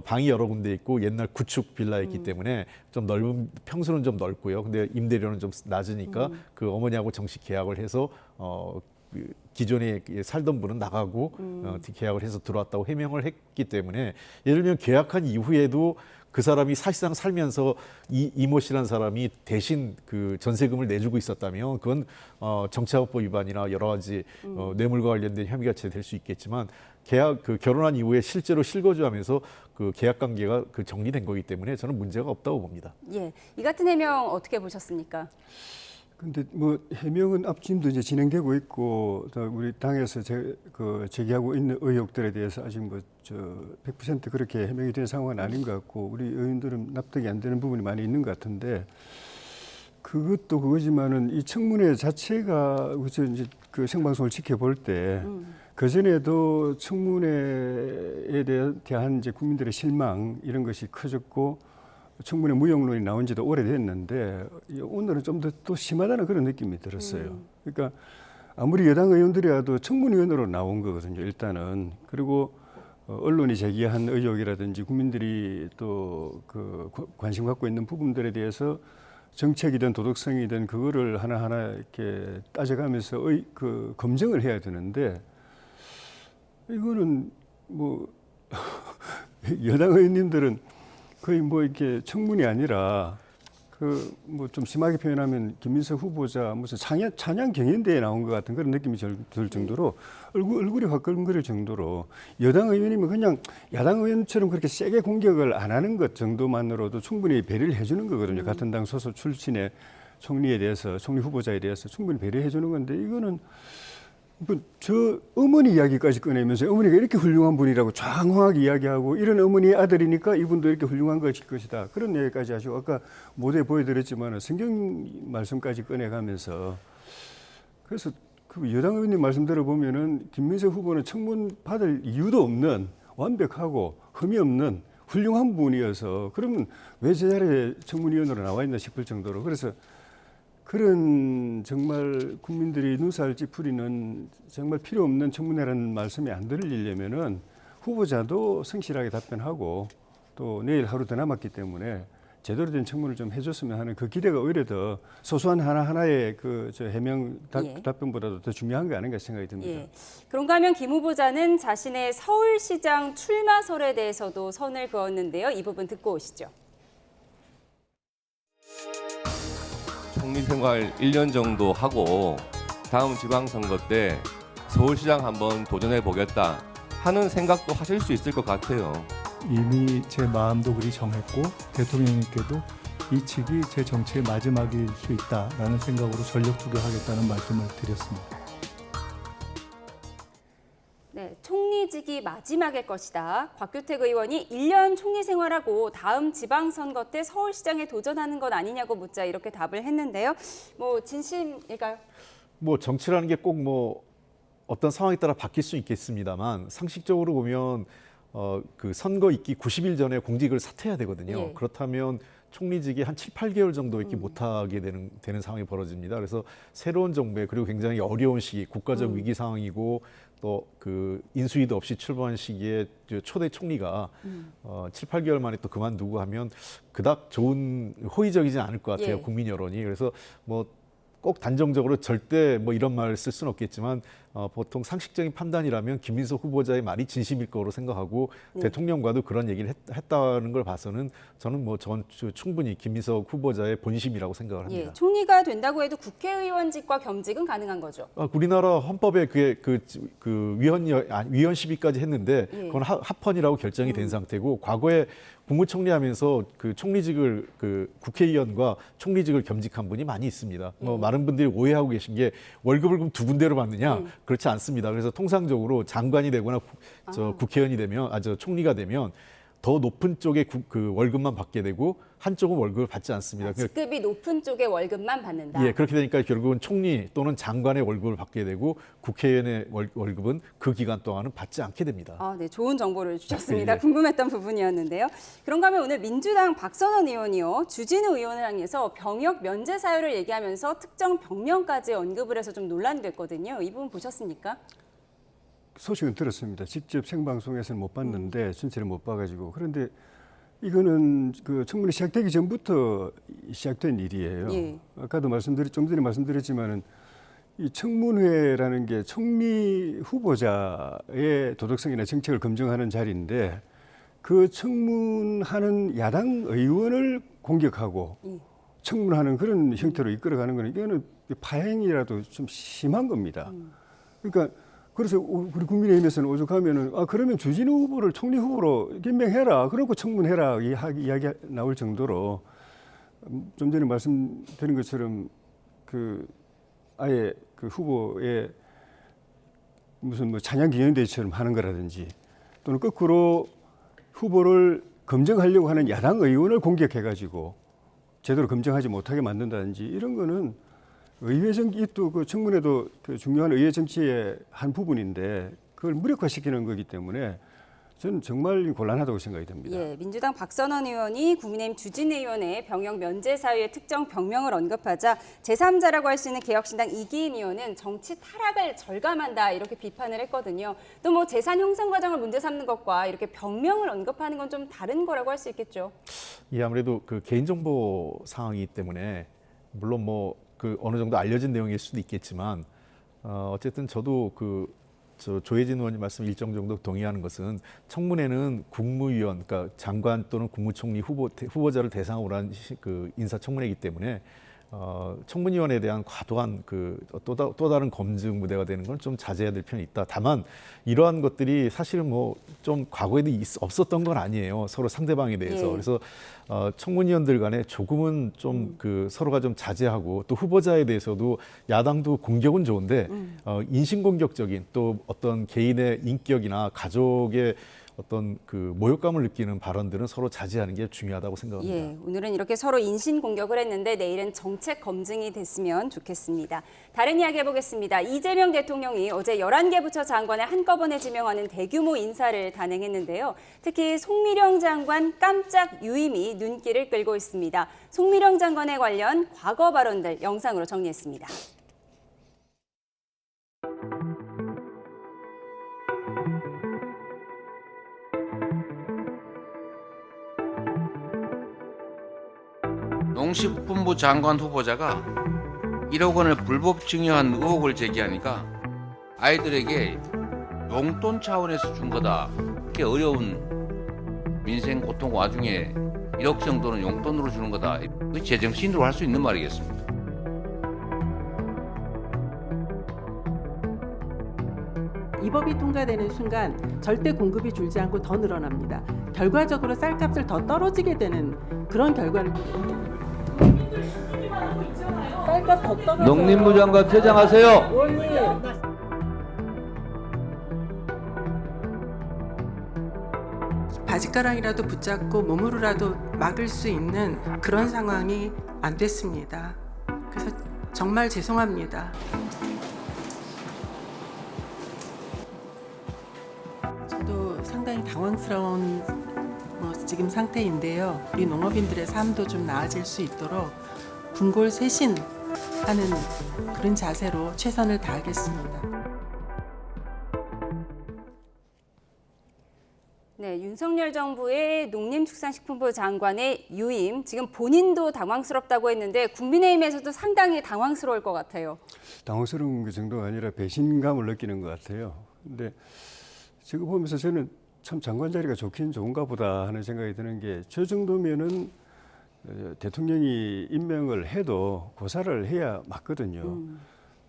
방이 여러 군데 있고 옛날 구축 빌라였기 때문에 좀 넓은 평수는 좀 넓고요. 근데 임대료는 좀 낮으니까 그 어머니하고 정식 계약을 해서 기존에 살던 분은 나가고 계약을 해서 들어왔다고 해명을 했기 때문에 예를 들면 계약한 이후에도 그 사람이 사실상 살면서 이모 씨라는 사람이 대신 그 전세금을 내주고 있었다면 그건 정치자금법 위반이나 여러 가지 뇌물과 관련된 혐의가 제될 수 있겠지만 결혼한 이후에 실제로 실거주하면서 그 계약 관계가 정리된 거기 때문에 저는 문제가 없다고 봅니다. 예, 이 같은 해명 어떻게 보셨습니까? 근데 뭐 해명은 앞짐도 이제 진행되고 있고 또 우리 당에서 제기하고 있는 의혹들에 대해서 아직 100% 그렇게 해명이 된 상황은 아닌 것 같고 우리 의원들은 납득이 안 되는 부분이 많이 있는 것 같은데 그것도 그거지만은 이 청문회 자체가 이제 그 생방송을 지켜볼 때 그 전에도 청문회에 대한 이제 국민들의 실망 이런 것이 커졌고. 청문회 무용론이 나온 지도 오래됐는데 오늘은 좀 더 또 심하다는 그런 느낌이 들었어요. 그러니까 아무리 여당 의원들이라도 청문위원으로 나온 거거든요. 일단은. 그리고 언론이 제기한 의혹이라든지 국민들이 또 관심 갖고 있는 부분들에 대해서 정책이든 도덕성이든 그거를 하나하나 이렇게 따져가면서 검증을 해야 되는데 이거는 뭐 여당 의원님들은 거의 이렇게 청문이 아니라 좀 심하게 표현하면 김민석 후보자 무슨 찬양 경연대회에 나온 것 같은 그런 느낌이 들 정도로 얼굴이 화끈거릴 정도로 여당 의원이면 그냥 야당 의원처럼 그렇게 세게 공격을 안 하는 것 정도만으로도 충분히 배려를 해주는 거거든요. 같은 당 소속 출신의 총리 후보자에 대해서 충분히 배려해 주는 건데 이거는 저 어머니 이야기까지 꺼내면서 어머니가 이렇게 훌륭한 분이라고 장황하게 이야기하고 이런 어머니의 아들이니까 이분도 이렇게 훌륭한 것이다. 그런 얘기까지 하시고 아까 모두에 보여드렸지만 성경 말씀까지 꺼내가면서 그래서 그 여당 의원님 말씀 들어보면은 김민석 후보는 청문 받을 이유도 없는 완벽하고 흠이 없는 훌륭한 분이어서 그러면 왜 제 자리에 청문위원으로 나와 있나 싶을 정도로 그래서 그런 정말 국민들이 눈살 찌푸리는 정말 필요 없는 청문회라는 말씀이 안 들리려면은 후보자도 성실하게 답변하고 또 내일 하루 더 남았기 때문에 제대로 된 청문을 좀 해줬으면 하는 그 기대가 오히려 더 소소한 하나하나의 해명 답변보다도 더 중요한 게 아닌가 생각이 듭니다. 예. 그런가 하면 김 후보자는 자신의 서울시장 출마설에 대해서도 선을 그었는데요. 이 부분 듣고 오시죠. 총리 생활 1년 정도 하고 다음 지방선거 때 서울시장 한번 도전해 보겠다 하는 생각도 하실 수 있을 것 같아요. 이미 제 마음도 그리 정했고 대통령님께도 이 측이 제 정치의 마지막일 수 있다라는 생각으로 전력 투구하겠다는 말씀을 드렸습니다. 네, 총리직이 마지막일 것이다. 곽규택 의원이 1년 총리 생활하고 다음 지방선거 때 서울시장에 도전하는 것 아니냐고 묻자 이렇게 답을 했는데요. 뭐 진심일까요? 뭐 정치라는 게 꼭 뭐 어떤 상황에 따라 바뀔 수 있겠습니다만 상식적으로 보면 그 선거 있기 90일 전에 공직을 사퇴해야 되거든요. 예. 그렇다면 총리직이 한 7, 8개월 정도밖에 못하게 되는 상황이 벌어집니다. 그래서 새로운 정부에 그리고 굉장히 어려운 시기, 국가적 위기 상황이고 또 그 인수위도 없이 출범한 시기에 초대 총리가 7, 8개월 만에 또 그만두고 하면 그닥 좋은 호의적이지 않을 것 같아요. 예. 국민 여론이. 그래서 뭐 꼭 단정적으로 절대 뭐 이런 말을 쓸 수는 없겠지만 보통 상식적인 판단이라면 김민석 후보자의 말이 진심일 거로 생각하고 대통령과도 그런 얘기를 했다는 걸 봐서는 저는 뭐 충분히 김민석 후보자의 본심이라고 생각을 합니다. 예, 총리가 된다고 해도 국회의원직과 겸직은 가능한 거죠. 우리나라 헌법에 그게 위원 시비까지 했는데 그건 합헌이라고 결정이 된 상태고 과거에 국무총리하면서 그 총리직을 국회의원과 총리직을 겸직한 분이 많이 있습니다. 뭐 많은 분들이 오해하고 계신 게 월급을 그럼 두 군데로 받느냐 그렇지 않습니다. 그래서 통상적으로 장관이 되거나 국회의원이 되면 총리가 되면 더 높은 쪽에 그 월급만 받게 되고 한쪽은 월급을 받지 않습니다. 직급이 높은 쪽의 월급만 받는다. 예, 그렇게 되니까 결국은 총리 또는 장관의 월급을 받게 되고 국회의원의 월급은 그 기간 동안은 받지 않게 됩니다. 네, 좋은 정보를 주셨습니다. 예. 궁금했던 부분이었는데요. 그런가 하면 오늘 민주당 박선원 의원이요, 주진우 의원을 향해서 병역 면제 사유를 얘기하면서 특정 병명까지 언급을 해서 좀 논란이 됐거든요. 이 부분 보셨습니까? 소식은 들었습니다. 직접 생방송에서는 못 봤는데 전체를 못 봐가지고 그런데 이거는 그 청문회 시작되기 전부터 시작된 일이에요. 예. 아까도 좀 전에 말씀드렸지만은 이 청문회라는 게 총리 후보자의 도덕성이나 정책을 검증하는 자리인데 그 청문하는 야당 의원을 공격하고 청문하는 그런 형태로 이끌어가는 거는 이거는 파행이라도 좀 심한 겁니다. 그러니까 그래서 우리 국민의힘에서는 오죽하면은 그러면 주진우 후보를 총리 후보로 임명해라. 그러고 청문해라 이야기 나올 정도로 좀 전에 말씀드린 것처럼 아예 그 후보의 무슨 뭐 찬양 기념대회처럼 하는 거라든지 또는 거꾸로 후보를 검증하려고 하는 야당 의원을 공격해가지고 제대로 검증하지 못하게 만든다든지 이런 거는 의회 정치 또 그 청문회도 그 중요한 의회 정치의 한 부분인데 그걸 무력화시키는 거기 때문에 저는 정말 곤란하다고 생각이 듭니다. 예, 민주당 박선원 의원이 국민의힘 주진우 의원의 병역 면제 사유의 특정 병명을 언급하자 제3자라고 할 수 있는 개혁신당 이기인 의원은 정치 타락을 절감한다 이렇게 비판을 했거든요. 또 뭐 재산 형성 과정을 문제 삼는 것과 이렇게 병명을 언급하는 건 좀 다른 거라고 할 수 있겠죠. 예, 아무래도 그 개인정보 상황이기 때문에 물론 뭐 어느 정도 알려진 내용일 수도 있겠지만 어쨌든 저도 조혜진 의원님 말씀 일정 정도 동의하는 것은 청문회는 국무위원, 그러니까 장관 또는 국무총리 후보자를 대상으로 한 인사청문회이기 때문에 청문위원에 대한 과도한 또 다른 검증 무대가 되는 건 좀 자제해야 될 필요는 있다. 다만 이러한 것들이 사실은 뭐 좀 과거에도 없었던 건 아니에요. 서로 상대방에 대해서. 예. 그래서 청문위원들 간에 조금은 좀 서로가 좀 자제하고 또 후보자에 대해서도 야당도 공격은 좋은데 인신공격적인 또 어떤 개인의 인격이나 가족의 어떤 모욕감을 느끼는 발언들은 서로 자제하는 게 중요하다고 생각합니다. 예, 오늘은 이렇게 서로 인신 공격을 했는데 내일은 정책 검증이 됐으면 좋겠습니다. 다른 이야기 해보겠습니다. 이재명 대통령이 어제 11개 부처 장관을 한꺼번에 지명하는 대규모 인사를 단행했는데요. 특히 송미령 장관 깜짝 유임이 눈길을 끌고 있습니다. 송미령 장관에 관련 과거 발언들 영상으로 정리했습니다. 농식품부 장관 후보자가 1억 원을 불법 증여한 의혹을 제기하니까 아이들에게 용돈 차원에서 준 거다. 이렇게 어려운 민생 고통 와중에 1억 정도는 용돈으로 주는 거다. 제정신으로 할 수 있는 말이겠습니까? 이 법이 통과되는 순간 절대 공급이 줄지 않고 더 늘어납니다. 결과적으로 쌀값을 더 떨어지게 되는 그런 결과를 쌀값 더 떨어져요. 농림부 장관 퇴장하세요. 의원님. 바지가랑이라도 붙잡고 몸으로라도 막을 수 있는 그런 상황이 안 됐습니다. 그래서 정말 죄송합니다. 저도 상당히 당황스러운 지금 상태인데요. 우리 농업인들의 삶도 좀 나아질 수 있도록 분골쇄신하는 그런 자세로 최선을 다하겠습니다. 네, 윤석열 정부의 농림축산식품부 장관의 유임, 지금 본인도 당황스럽다고 했는데 국민의힘에서도 상당히 당황스러울 것 같아요. 당황스러운 그 정도가 아니라 배신감을 느끼는 것 같아요. 근데 지금 보면서 저는 참 장관 자리가 좋긴 좋은가 보다 하는 생각이 드는 게 저 정도면은 대통령이 임명을 해도 고사를 해야 맞거든요.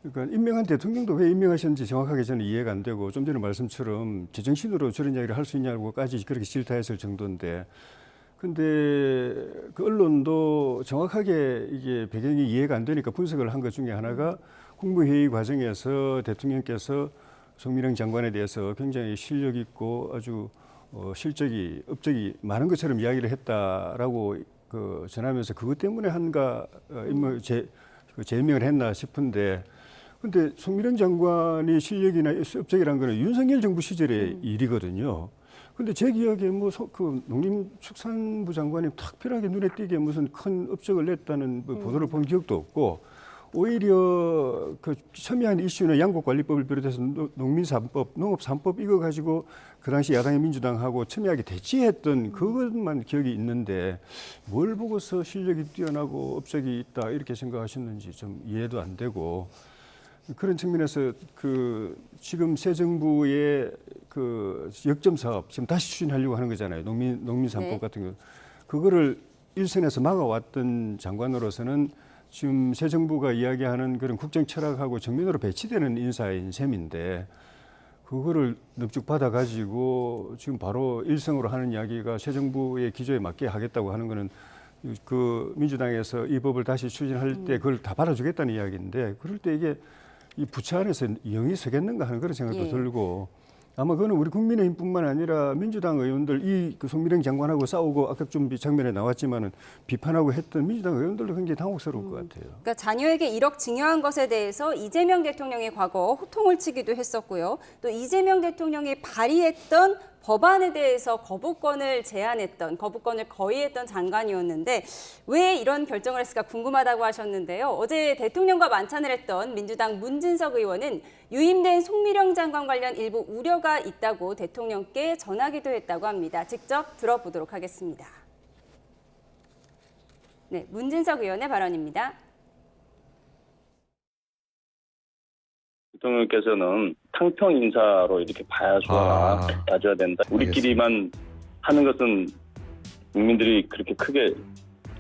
그러니까 임명한 대통령도 왜 임명하셨는지 정확하게 저는 이해가 안 되고 좀 전에 말씀처럼 제정신으로 저런 이야기를 할 수 있냐고까지 그렇게 질타했을 정도인데 근데 그 언론도 정확하게 이게 배경이 이해가 안 되니까 분석을 한 것 중에 하나가 국무회의 과정에서 대통령께서 송미령 장관에 대해서 굉장히 실력 있고 아주 실적이 업적이 많은 것처럼 이야기를 했다라고 그 전하면서 그것 때문에 한가 재임명을 했나 싶은데 근데 송미령 장관이 실력이나 업적이라는 거는 윤석열 정부 시절의 일이거든요. 근데 제 기억에 그 농림축산부 장관이 특별하게 눈에 띄게 무슨 큰 업적을 냈다는 보도를 본 기억도 없고 오히려 그 첨예한 이슈는 양곡관리법을 비롯해서 농민삼법, 농업삼법 이거 가지고 그 당시 야당의 민주당하고 첨예하게 대치했던 그것만 기억이 있는데 뭘 보고서 실력이 뛰어나고 업적이 있다 이렇게 생각하셨는지 좀 이해도 안 되고 그런 측면에서 그 지금 새 정부의 그 역점 사업 지금 다시 추진하려고 하는 거잖아요. 농민삼법 네. 같은 거 그거를 일선에서 막아왔던 장관으로서는 지금 새 정부가 이야기하는 그런 국정 철학하고 정면으로 배치되는 인사인 셈인데 그거를 넙죽 받아가지고 지금 바로 일성으로 하는 이야기가 새 정부의 기조에 맞게 하겠다고 하는 거는 그 민주당에서 이 법을 다시 추진할 때 그걸 다 받아주겠다는 이야기인데 그럴 때 이게 이 부처 안에서 영이 서겠는가 하는 그런 생각도 들고 아마 그거는 우리 국민의힘뿐만 아니라 민주당 의원들 그 송미령 장관하고 싸우고 아까 좀 장면에 나왔지만은 비판하고 했던 민주당 의원들도 굉장히 당혹스러울 것 같아요. 그러니까 자녀에게 1억 증여한 것에 대해서 이재명 대통령이 과거 호통을 치기도 했었고요. 또 이재명 대통령이 발의했던 법안에 대해서 거부권을 제안했던, 거부권을 거의했던 장관이었는데 왜 이런 결정을 했을까 궁금하다고 하셨는데요. 어제 대통령과 만찬을 했던 민주당 문진석 의원은 유임된 송미령 장관 관련 일부 우려가 있다고 대통령께 전하기도 했다고 합니다. 직접 들어보도록 하겠습니다. 네, 문진석 의원의 발언입니다. 대통령께서는 탕평 인사로 이렇게 봐줘야 된다. 우리끼리만 하는 것은 국민들이 그렇게 크게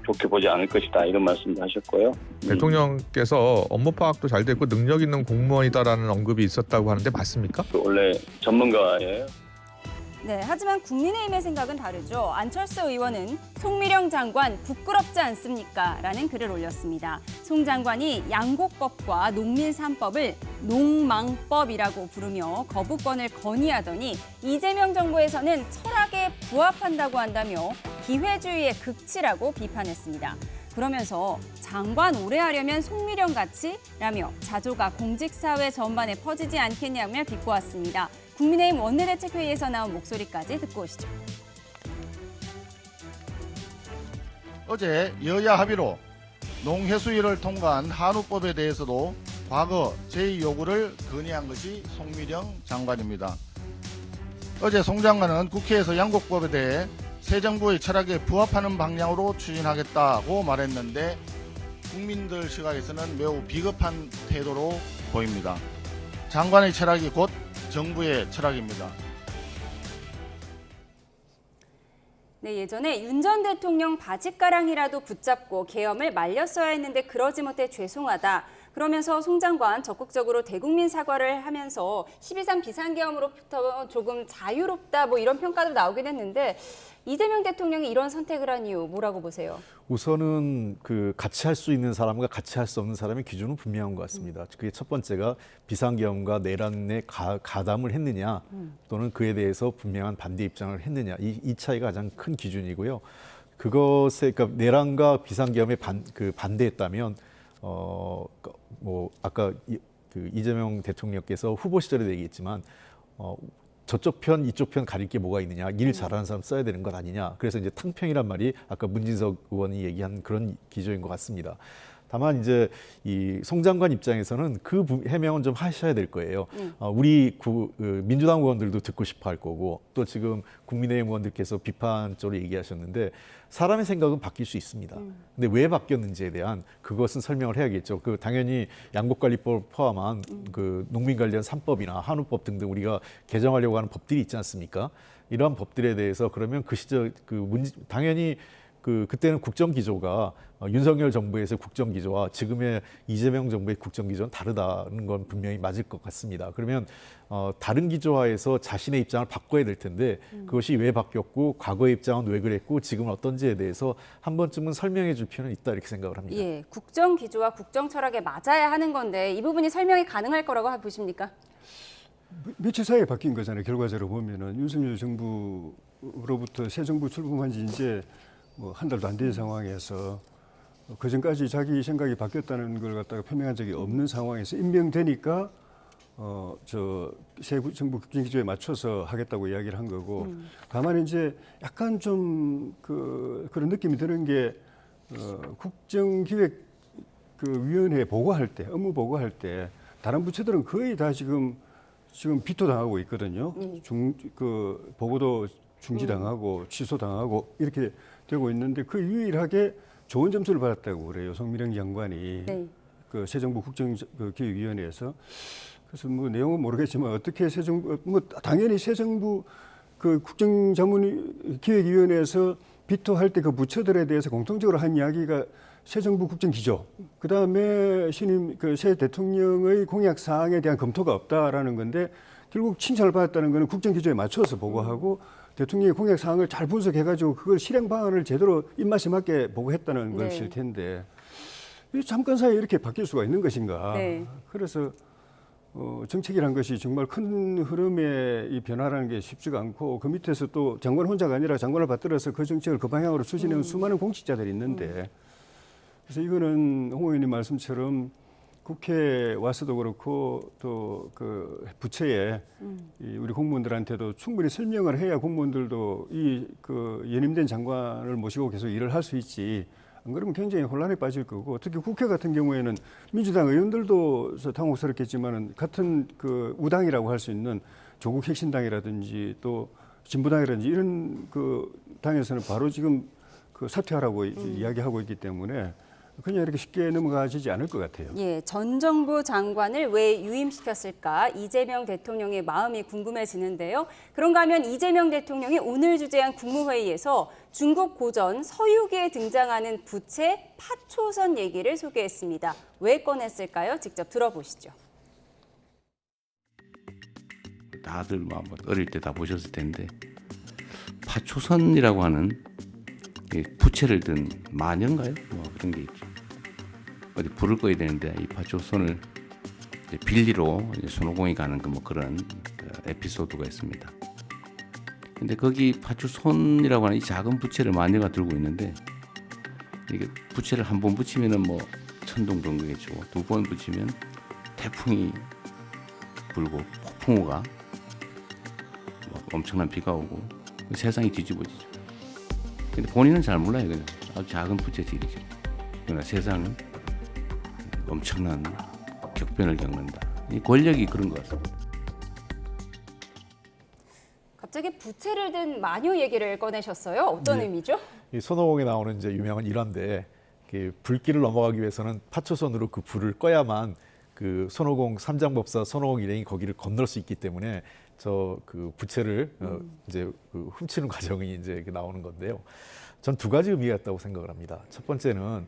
좋게 보지 않을 것이다. 이런 말씀도 하셨고요. 대통령께서 업무 파악도 잘 됐고 능력 있는 공무원이다라는 언급이 있었다고 하는데 맞습니까? 원래 전문가예요. 네, 하지만 국민의힘의 생각은 다르죠. 안철수 의원은 송미령 장관 부끄럽지 않습니까? 라는 글을 올렸습니다. 송 장관이 양곡법과 농민3법을 농망법이라고 부르며 거부권을 건의하더니 이재명 정부에서는 철학에 부합한다고 한다며 기회주의의 극치라고 비판했습니다. 그러면서 장관 오래 하려면 송미령 같이? 라며 자조가 공직사회 전반에 퍼지지 않겠냐며 비꼬았습니다. 국민의힘 원내대책회의에서 나온 목소리까지 듣고 오시죠. 어제 여야 합의로 농해수위를 통과한 한우법에 대해서도 과거 제의 요구를 건의한 것이 송미령 장관입니다. 어제 송 장관은 국회에서 양곡법에 대해 새 정부의 철학에 부합하는 방향으로 추진하겠다고 말했는데 국민들 시각에서는 매우 비겁한 태도로 보입니다. 장관의 철학이 곧 정부의 철학입니다. 네, 예전에 윤 전 대통령 바짓가랑이라도 붙잡고 계엄을 말렸어야 했는데 그러지 못해 죄송하다. 그러면서 송 장관 적극적으로 대국민 사과를 하면서 12.3 비상계엄으로부터 조금 자유롭다 뭐 이런 평가도 나오긴 했는데 이재명 대통령이 이런 선택을 한 이유 뭐라고 보세요? 우선은 그 같이 할 수 있는 사람과 같이 할 수 없는 사람의 기준은 분명한 것 같습니다. 그게 첫 번째가 비상계엄과 내란에 가담을 했느냐 또는 그에 대해서 분명한 반대 입장을 했느냐 이 차이가 가장 큰 기준이고요. 그것에 그러니까 내란과 비상계엄에 반대했다면 뭐 아까 이재명 대통령께서 후보 시절에도 얘기했지만 저쪽 편 이쪽 편 가릴 게 뭐가 있느냐 일 잘하는 사람 써야 되는 것 아니냐 그래서 이제 탕평이란 말이 아까 문진석 의원이 얘기한 그런 기조인 것 같습니다. 다만 이제 이 송 장관 입장에서는 그 해명은 좀 하셔야 될 거예요. 우리 민주당 의원들도 듣고 싶어 할 거고 또 지금 국민의힘 의원들께서 비판적으로 얘기하셨는데 사람의 생각은 바뀔 수 있습니다. 근데 왜 바뀌었는지에 대한 그것은 설명을 해야겠죠. 당연히 양곡관리법 포함한 농민 관련 3법이나 한우법 등등 우리가 개정하려고 하는 법들이 있지 않습니까? 이러한 법들에 대해서 그러면 그 시절 당연히 그때는 국정기조가 윤석열 정부에서의 국정기조와 지금의 이재명 정부의 국정기조는 다르다는 건 분명히 맞을 것 같습니다. 그러면 다른 기조하에서 자신의 입장을 바꿔야 될 텐데 그것이 왜 바뀌었고 과거의 입장은 왜 그랬고 지금은 어떤지에 대해서 한 번쯤은 설명해 줄 필요는 있다 이렇게 생각을 합니다. 예, 국정기조와 국정철학에 맞아야 하는 건데 이 부분이 설명이 가능할 거라고 보십니까? 며칠 사이에 바뀐 거잖아요. 결과적으로 보면은 윤석열 정부로부터 새 정부 출범한 지 이제 뭐 한 달도 안 된 상황에서 그 전까지 자기 생각이 바뀌었다는 걸 갖다가 표명한 적이 없는 상황에서 임명되니까 새 정부 국정기조에 맞춰서 하겠다고 이야기를 한 거고 다만 이제 약간 좀 그런 느낌이 드는 게 국정기획위원회 보고할 때 업무 보고할 때 다른 부처들은 거의 다 지금 비토당하고 있거든요. 보고도 중지당하고 취소당하고 이렇게 되고 있는데 그 유일하게 좋은 점수를 받았다고 그래요. 송미령 장관이 네. 새 정부 국정기획위원회에서 그래서 뭐 내용은 모르겠지만 어떻게 새 정부 당연히 새 정부 국정자문기획위원회에서 비토할 때 그 부처들에 대해서 공통적으로 한 이야기가 새 정부 국정기조 그다음에 신임 새 대통령의 공약 사항에 대한 검토가 없다라는 건데 결국 칭찬을 받았다는 것은 국정기조에 맞춰서 보고하고 대통령의 공약 사항을 잘 분석해가지고 그걸 실행 방안을 제대로 입맛에 맞게 보고했다는 것일 텐데 잠깐 사이에 이렇게 바뀔 수가 있는 것인가? 네. 그래서 정책이란 것이 정말 큰 흐름의 이 변화라는 게 쉽지가 않고 그 밑에서 또 장관 혼자가 아니라 장관을 받들어서 그 정책을 그 방향으로 추진해온 수많은 공직자들이 있는데 그래서 이거는 홍 의원님 말씀처럼 국회에 와서도 그렇고 또 그 부처에 우리 공무원들한테도 충분히 설명을 해야 공무원들도 연임된 장관을 모시고 계속 일을 할 수 있지. 안 그러면 굉장히 혼란에 빠질 거고 특히 국회 같은 경우에는 민주당 의원들도 당혹스럽겠지만은 같은 우당이라고 할 수 있는 조국 혁신당이라든지 또 진보당이라든지 이런 당에서는 바로 지금 사퇴하라고 이야기하고 있기 때문에 그냥 이렇게 쉽게 넘어가지지 않을 것 같아요. 예, 전 정부 장관을 왜 유임시켰을까? 이재명 대통령의 마음이 궁금해지는데요. 그런가 하면 이재명 대통령이 오늘 주재한 국무회의에서 중국 고전 서유기에 등장하는 부채 파초선 얘기를 소개했습니다. 왜 꺼냈을까요? 직접 들어보시죠. 다들 뭐 어릴 때 다 보셨을 텐데 파초선이라고 하는 부채를 든 마녀인가요? 뭐 그런 게 있죠. 어디 불을 꺼야 되는데 이 파초선을 빌리로 손오공이 가는 그런 에피소드가 있습니다. 근데 거기 파초선이라고 하는 이 작은 부채를 마녀가 들고 있는데 이게 부채를 한 번 붙이면은 뭐 천둥 부는 거겠죠. 두 번 붙이면 태풍이 불고 폭풍우가 엄청난 비가 오고 세상이 뒤집어지죠. 근데 본인은 잘 몰라요. 그냥 아주 작은 부채질이죠. 그러나 세상은 엄청난 격변을 겪는다. 이 권력이 그런 것 같습니다. 갑자기 부채를 든 마녀 얘기를 꺼내셨어요. 어떤 예. 의미죠? 이 손오공에 나오는 이제 유명한 일화인데 불길을 넘어가기 위해서는 파초선으로 그 불을 꺼야만 그 손오공 삼장법사 손오공 일행이 거기를 건널 수 있기 때문에 저 그 부채를 이제 그 훔치는 과정이 이제 나오는 건데요. 전 두 가지 의미가 있다고 생각을 합니다. 첫 번째는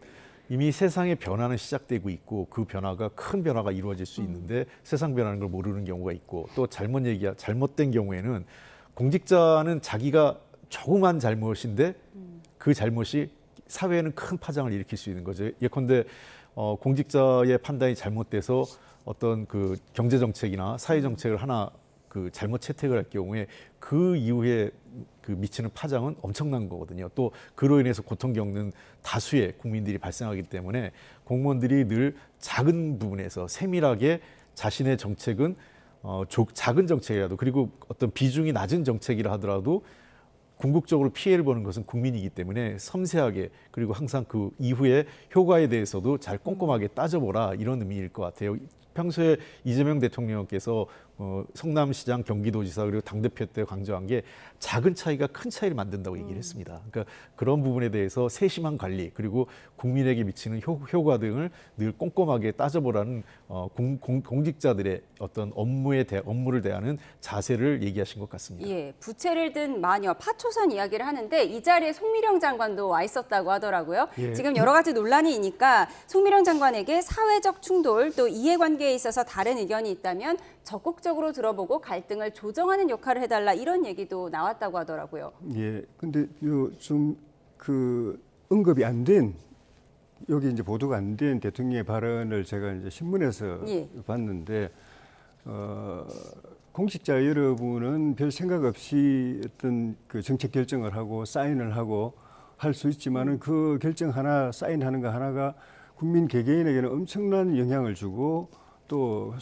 이미 세상의 변화는 시작되고 있고 그 변화가 큰 변화가 이루어질 수 있는데 세상 변하는 걸 모르는 경우가 있고 또 잘못된 경우에는 공직자는 자기가 조그만 잘못인데 그 잘못이 사회에는 큰 파장을 일으킬 수 있는 거죠. 예컨대 공직자의 판단이 잘못돼서 어떤 그 경제 정책이나 사회 정책을 하나 그 잘못 채택을 할 경우에 그 이후에 그 미치는 파장은 엄청난 거거든요. 또 그로 인해서 고통 겪는 다수의 국민들이 발생하기 때문에 공무원들이 늘 작은 부분에서 세밀하게 자신의 정책은 작은 정책이라도 그리고 어떤 비중이 낮은 정책이라 하더라도 궁극적으로 피해를 보는 것은 국민이기 때문에 섬세하게 그리고 항상 그 이후에 효과에 대해서도 잘 꼼꼼하게 따져보라 이런 의미일 것 같아요. 평소에 이재명 대통령께서 성남시장, 경기도지사 그리고 당대표 때 강조한 게 작은 차이가 큰 차이를 만든다고 얘기를 했습니다. 그러니까 그런 부분에 대해서 세심한 관리 그리고 국민에게 미치는 효과 등을 늘 꼼꼼하게 따져보라는 공직자들의 어떤 업무를 대하는 자세를 얘기하신 것 같습니다. 예, 부채를 든 마녀 파초선 이야기를 하는데 이 자리에 송미령 장관도 와 있었다고 하더라고요. 예. 지금 여러 가지 논란이 있으니까 송미령 장관에게 사회적 충돌 또 이해관계에 있어서 다른 의견이 있다면 적극적으로 들어보고 갈등을 조정하는 역할을 해달라 이런 얘기도 나왔다고 하더라고요. 예, 근데 좀 그 언급이 안 된 여기 이제 보도가 안 된 대통령의 발언을 제가 이제 신문에서 예. 봤는데 공직자 여러분은 별 생각 없이 어떤 그 정책 결정을 하고 사인을 하고 할 수 있지만은 그 결정 하나 사인하는 거 하나가 국민 개개인에게는 엄청난 영향을 주고 또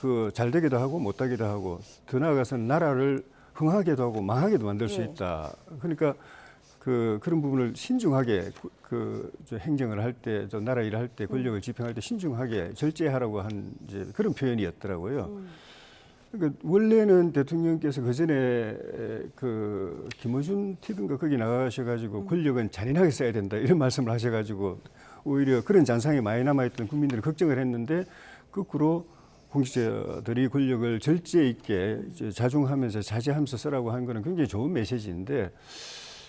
그 잘되기도 하고 못되기도 하고 더 나아가서는 나라를 흥하게도 하고 망하게도 만들 수 있다. 그러니까 그런 부분을 신중하게 행정을 할 때, 또 나라 일을 할 때, 권력을 집행할 때 신중하게 절제하라고 한 이제 그런 표현이었더라고요. 그러니까 원래는 대통령께서 그 전에 그 김어준 TV인가 거기 나가셔가지고 권력은 잔인하게 써야 된다 이런 말씀을 하셔가지고 오히려 그런 잔상이 많이 남아있던 국민들이 걱정을 했는데 거꾸로 공직자들이 권력을 절제 있게 자중하면서 자제하면서 쓰라고 한 거는 굉장히 좋은 메시지인데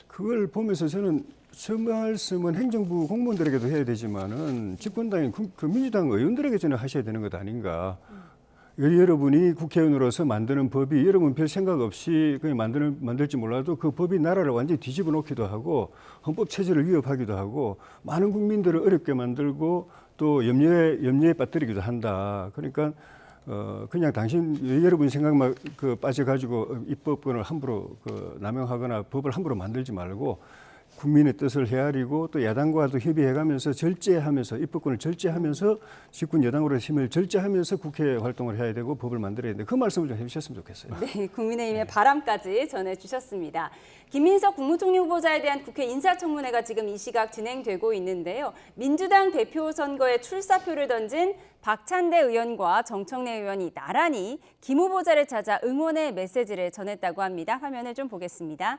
그걸 보면서 저는 저 말씀은 행정부 공무원들에게도 해야 되지만은 집권당인 그 민주당 의원들에게 저는 하셔야 되는 것 아닌가. 여러분이 국회의원으로서 만드는 법이 여러분 별 생각 없이 그냥 만들지 몰라도 그 법이 나라를 완전히 뒤집어 놓기도 하고 헌법 체제를 위협하기도 하고 많은 국민들을 어렵게 만들고 또 염려에 빠뜨리기도 한다. 그러니까 그냥 여러분 생각만 빠져가지고 입법권을 함부로 남용하거나 법을 함부로 만들지 말고 국민의 뜻을 헤아리고 또 야당과도 협의해가면서 절제하면서 입법권을 절제하면서 집권 여당으로의 힘을 절제하면서 국회 활동을 해야 되고 법을 만들어야 되는데 그 말씀을 좀 해주셨으면 좋겠어요. 네, 국민의힘의 바람까지 전해주셨습니다. 김민석 국무총리 후보자에 대한 국회 인사청문회가 지금 이 시각 진행되고 있는데요. 민주당 대표 선거에 출사표를 던진 박찬대 의원과 정청래 의원이 나란히 김 후보자를 찾아 응원의 메시지를 전했다고 합니다. 화면을 좀 보겠습니다.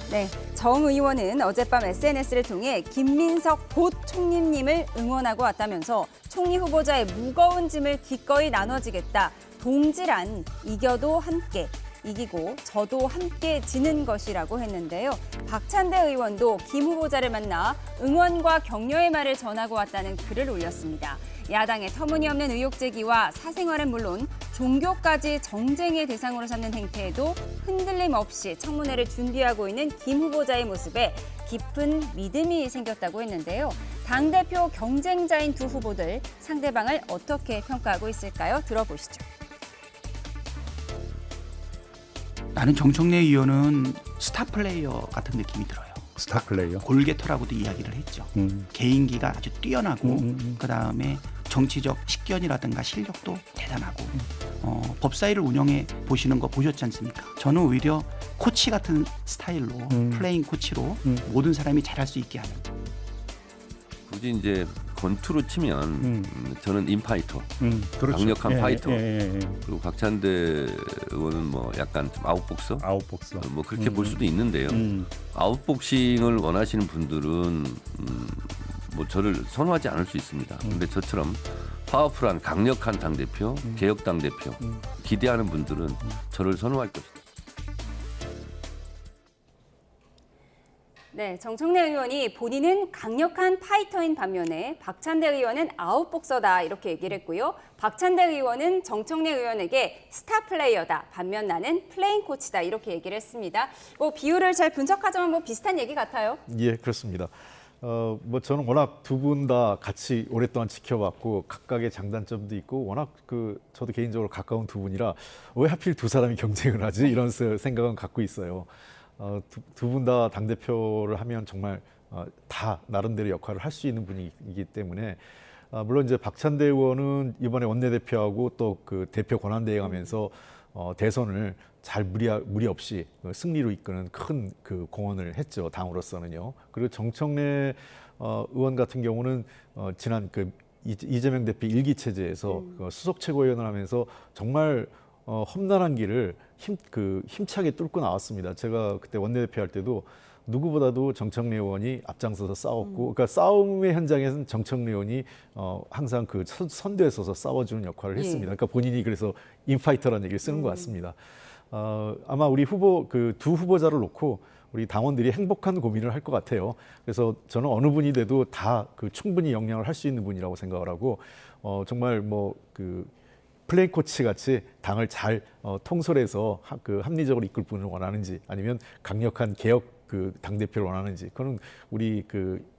네, 정 의원은 어젯밤 SNS를 통해 김민석 곧 총리님을 응원하고 왔다면서 총리 후보자의 무거운 짐을 기꺼이 나눠지겠다. 동지란 이겨도 함께, 이기고 저도 함께 지는 것이라고 했는데요. 박찬대 의원도 김 후보자를 만나 응원과 격려의 말을 전하고 왔다는 글을 올렸습니다. 야당의 터무니없는 의혹 제기와 사생활은 물론 종교까지 정쟁의 대상으로 삼는 행태에도 흔들림 없이 청문회를 준비하고 있는 김 후보자의 모습에 깊은 믿음이 생겼다고 했는데요. 당대표 경쟁자인 두 후보들 상대방을 어떻게 평가하고 있을까요? 들어보시죠. 나는 정청래 의원은 스타 플레이어 같은 느낌이 들어요. 스타 플레이어? 골게터라고도 이야기를 했죠. 개인기가 아주 뛰어나고 그다음에 정치적 식견이라든가 실력도 대단하고 법사위를 운영해 보시는 거 보셨지 않습니까? 저는 오히려 코치 같은 스타일로 플레잉 코치로 모든 사람이 잘할 수 있게 하는. 굳이 이제 권투로 치면 저는 인파이터, 그렇죠. 강력한 파이터. 예. 그리고 박찬대 의원은 뭐 약간 좀 아웃복서, 뭐 그렇게 볼 수도 있는데요. 아웃복싱을 원하시는 분들은 뭐 저를 선호하지 않을 수 있습니다. 근데 저처럼 파워풀한 강력한 당 대표, 개혁 당 대표 기대하는 분들은 저를 선호할 것이다. 네, 정청래 의원이 본인은 강력한 파이터인 반면에 박찬대 의원은 아웃복서다 이렇게 얘기를 했고요. 박찬대 의원은 정청래 의원에게 스타 플레이어다. 반면 나는 플레잉 코치다 이렇게 얘기를 했습니다. 뭐 비율을 잘 분석하자면 뭐 비슷한 얘기 같아요. 예, 그렇습니다. 뭐 저는 워낙 두 분 다 같이 오랫동안 지켜봤고 각각의 장단점도 있고 워낙 저도 개인적으로 가까운 두 분이라 왜 하필 두 사람이 경쟁을 하지 이런 생각은 갖고 있어요. 두 분 다 당대표를 하면 정말 다 나름대로 역할을 할 수 있는 분이기 때문에 물론 이제 박찬대 의원은 이번에 원내대표하고 또 그 대표 권한대행 하면서 대선을 잘 무리 없이 승리로 이끄는 큰 그 공헌을 했죠. 당으로서는요. 그리고 정청래 의원 같은 경우는 지난 그 이재명 대표 일기 체제에서 수석 최고위원을 하면서 정말 험난한 길을 힘차게 뚫고 나왔습니다. 제가 그때 원내대표 할 때도 누구보다도 정청래 의원이 앞장서서 싸웠고, 그러니까 싸움의 현장에서는 정청래 의원이 항상 그 선두에 서서 싸워주는 역할을 했습니다. 그러니까 본인이 그래서 인파이터라는 얘기를 쓰는 것 같습니다. 아마 우리 두 후보자를 놓고 우리 당원들이 행복한 고민을 할 것 같아요. 그래서 저는 어느 분이 돼도 다 충분히 역량을 할 수 있는 분이라고 생각을 하고, 정말 플레잉 코치 같이 당을 잘 통솔해서 합리적으로 이끌 분을 원하는지 아니면 강력한 개혁 당대표를 원하는지 그건 우리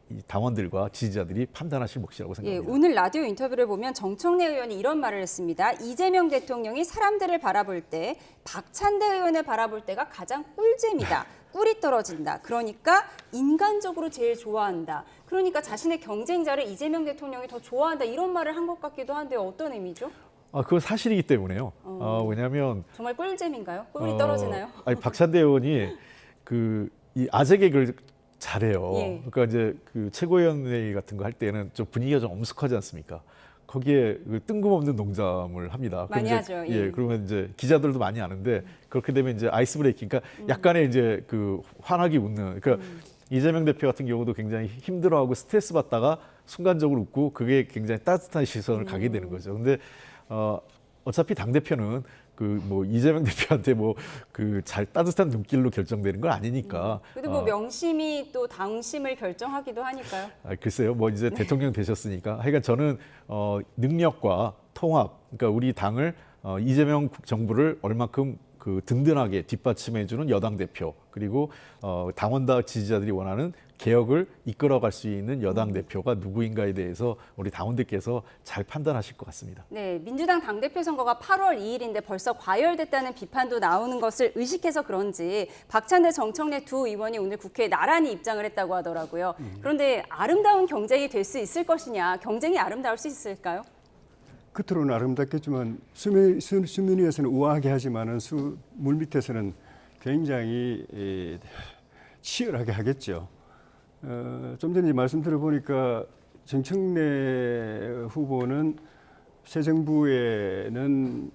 이 당원들과 지지자들이 판단하실 몫이라고 생각합니다. 예, 오늘 라디오 인터뷰를 보면 정청래 의원이 이런 말을 했습니다. 이재명 대통령이 사람들을 바라볼 때 박찬대 의원을 바라볼 때가 가장 꿀잼이다. 꿀이 떨어진다. 그러니까 인간적으로 제일 좋아한다. 그러니까 자신의 경쟁자를 이재명 대통령이 더 좋아한다. 이런 말을 한 것 같기도 한데요. 어떤 의미죠? 그건 사실이기 때문에요. 왜냐하면 정말 꿀잼인가요? 꿀이 떨어지나요? 아니, 박찬대 의원이 이 아재 개그를 잘해요. 예. 그러니까 이제 최고위원회의 같은 거 할 때는 좀 분위기가 좀 엄숙하지 않습니까? 거기에 뜬금없는 농담을 합니다. 많이 하죠. 예, 그러면 이제 기자들도 많이 아는데 그렇게 되면 이제 아이스 브레이킹, 그러니까 약간의 이제 환하게 웃는. 그러니까 이재명 대표 같은 경우도 굉장히 힘들어하고 스트레스 받다가 순간적으로 웃고 그게 굉장히 따뜻한 시선을 가게 되는 거죠. 근데 어차피 당 대표는 이재명 대표한테 잘 따뜻한 눈길로 결정되는 건 아니니까. 그래도 명심이 또 당심을 결정하기도 하니까요. 글쎄요, 이제 대통령 되셨으니까. 하여간 저는 능력과 통합, 그러니까 우리 당을 이재명 정부를 얼마큼 든든하게 뒷받침해주는 여당 대표, 그리고 당원과 지지자들이 원하는 개혁을 이끌어갈 수 있는 여당 대표가 누구인가에 대해서 우리 당원들께서 잘 판단하실 것 같습니다. 네, 민주당 당대표 선거가 8월 2일인데 벌써 과열됐다는 비판도 나오는 것을 의식해서 그런지 박찬대, 정청래 두 의원이 오늘 국회에 나란히 입장을 했다고 하더라고요. 그런데 아름다운 경쟁이 될 수 있을 것이냐, 경쟁이 아름다울 수 있을까요? 겉으로는 아름답겠지만 수면 위에서는 우아하게 하지만은 물 밑에서는 굉장히 치열하게 하겠죠. 좀 전에 말씀 들어보니까 정청래 후보는 새 정부에는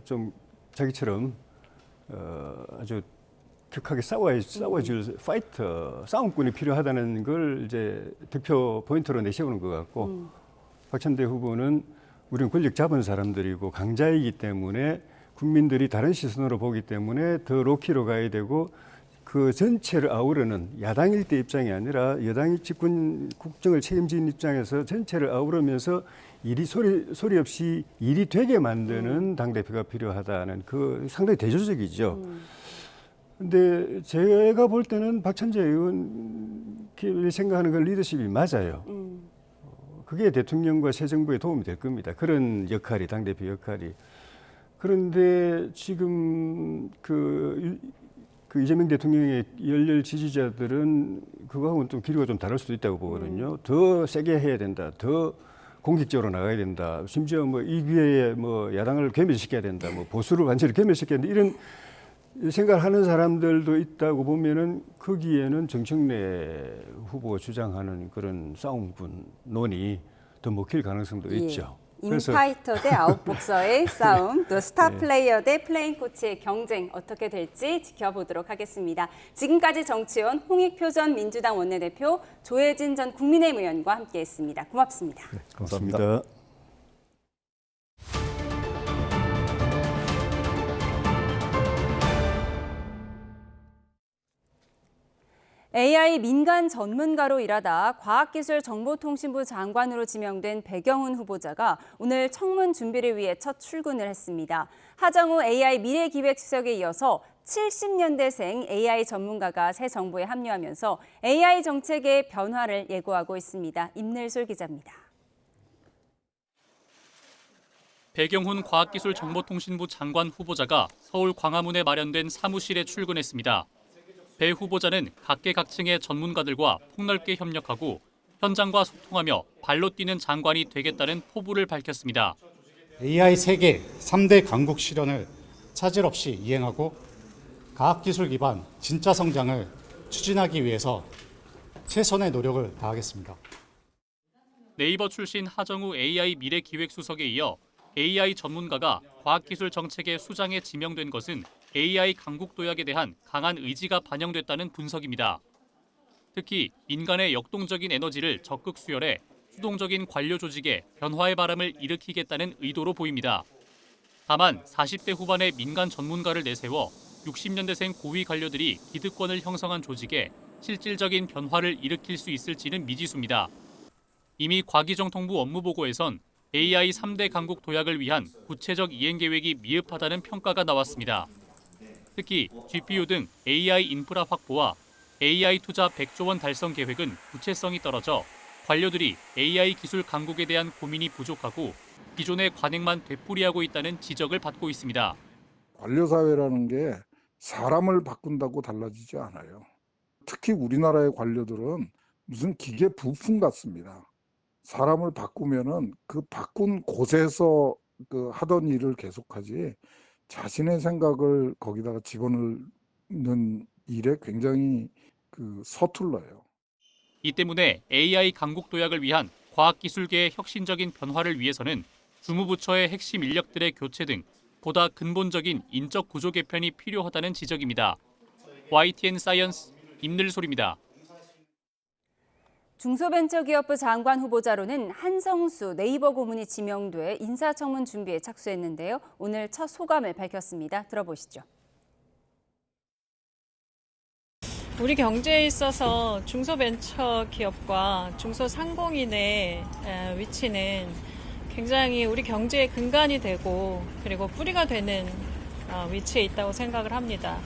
좀 자기처럼 아주 격하게 싸워줄 파이터, 싸움꾼이 필요하다는 걸 이제 득표 포인트로 내세우는 것 같고, 박찬대 후보는 우리는 권력 잡은 사람들이고 강자이기 때문에 국민들이 다른 시선으로 보기 때문에 더 로키로 가야 되고, 그 전체를 아우르는 야당일 때 입장이 아니라 여당이 집권 국정을 책임진 입장에서 전체를 아우르면서 소리 없이 일이 되게 만드는 당대표가 필요하다는 상당히 대조적이죠. 근데 제가 볼 때는 박찬대 의원이 생각하는 그 리더십이 맞아요. 그게 대통령과 새 정부에 도움이 될 겁니다. 그런 역할이, 당대표 역할이. 그런데 지금 이재명 대통령의 열렬 지지자들은 그거하고는 좀 기류가 좀 다를 수도 있다고 보거든요. 더 세게 해야 된다. 더 공격적으로 나가야 된다. 심지어 이 기회에 야당을 괴멸시켜야 된다. 보수를 완전히 괴멸시켜야 된다. 이런 생각을 하는 사람들도 있다고 보면은 거기에는 정청래 후보가 주장하는 그런 싸움꾼론이 더 먹힐 가능성도 있죠. 인파이터 대 아웃복서의 싸움, 또 스타 플레이어 대 플레인 코치의 경쟁 어떻게 될지 지켜보도록 하겠습니다. 지금까지 정치원 홍익표 전 민주당 원내대표, 조혜진 전 국민의힘 의원과 함께했습니다. 고맙습니다. 네, 감사합니다. AI 민간 전문가로 일하다 과학기술정보통신부 장관으로 지명된 배경훈 후보자가 오늘 청문 준비를 위해 첫 출근을 했습니다. 하정우 AI 미래기획수석에 이어서 70년대생 AI 전문가가 새 정부에 합류하면서 AI 정책의 변화를 예고하고 있습니다. 임늘솔 기자입니다. 배경훈 과학기술정보통신부 장관 후보자가 서울 광화문에 마련된 사무실에 출근했습니다. 배 후보자는 각계각층의 전문가들과 폭넓게 협력하고 현장과 소통하며 발로 뛰는 장관이 되겠다는 포부를 밝혔습니다. AI 세계 3대 강국 실현을 차질 없이 이행하고 과학기술 기반 진짜 성장을 추진하기 위해서 최선의 노력을 다하겠습니다. 네이버 출신 하정우 AI 미래기획수석에 이어 AI 전문가가 과학기술 정책의 수장에 지명된 것은 AI 강국 도약에 대한 강한 의지가 반영됐다는 분석입니다. 특히 민간의 역동적인 에너지를 적극 수혈해 수동적인 관료 조직에 변화의 바람을 일으키겠다는 의도로 보입니다. 다만 40대 후반의 민간 전문가를 내세워 60년대생 고위 관료들이 기득권을 형성한 조직에 실질적인 변화를 일으킬 수 있을지는 미지수입니다. 이미 과기정통부 업무보고에선 AI 3대 강국 도약을 위한 구체적 이행 계획이 미흡하다는 평가가 나왔습니다. 특히 GPU 등 AI 인프라 확보와 AI 투자 100조 원 달성 계획은 구체성이 떨어져 관료들이 AI 기술 강국에 대한 고민이 부족하고 기존의 관행만 되풀이하고 있다는 지적을 받고 있습니다. 관료사회라는 게 사람을 바꾼다고 달라지지 않아요. 특히 우리나라의 관료들은 무슨 기계 부품 같습니다. 사람을 바꾸면은 그 바꾼 곳에서 그 하던 일을 계속하지 자신의 생각을 거기다가 집어넣는 일에 굉장히 서툴러요. 이 때문에 AI 강국 도약을 위한 과학기술계의 혁신적인 변화를 위해서는 주무부처의 핵심 인력들의 교체 등 보다 근본적인 인적 구조 개편이 필요하다는 지적입니다. YTN 사이언스 임늘솔입니다. 중소벤처기업부 장관 후보자로는 한성수 네이버 고문이 지명돼 인사청문 준비에 착수했는데요. 오늘 첫 소감을 밝혔습니다. 들어보시죠. 우리 경제에 있어서 중소벤처기업과 중소상공인의 위치는 굉장히 우리 경제의 근간이 되고 그리고 뿌리가 되는 위치에 있다고 생각을 합니다.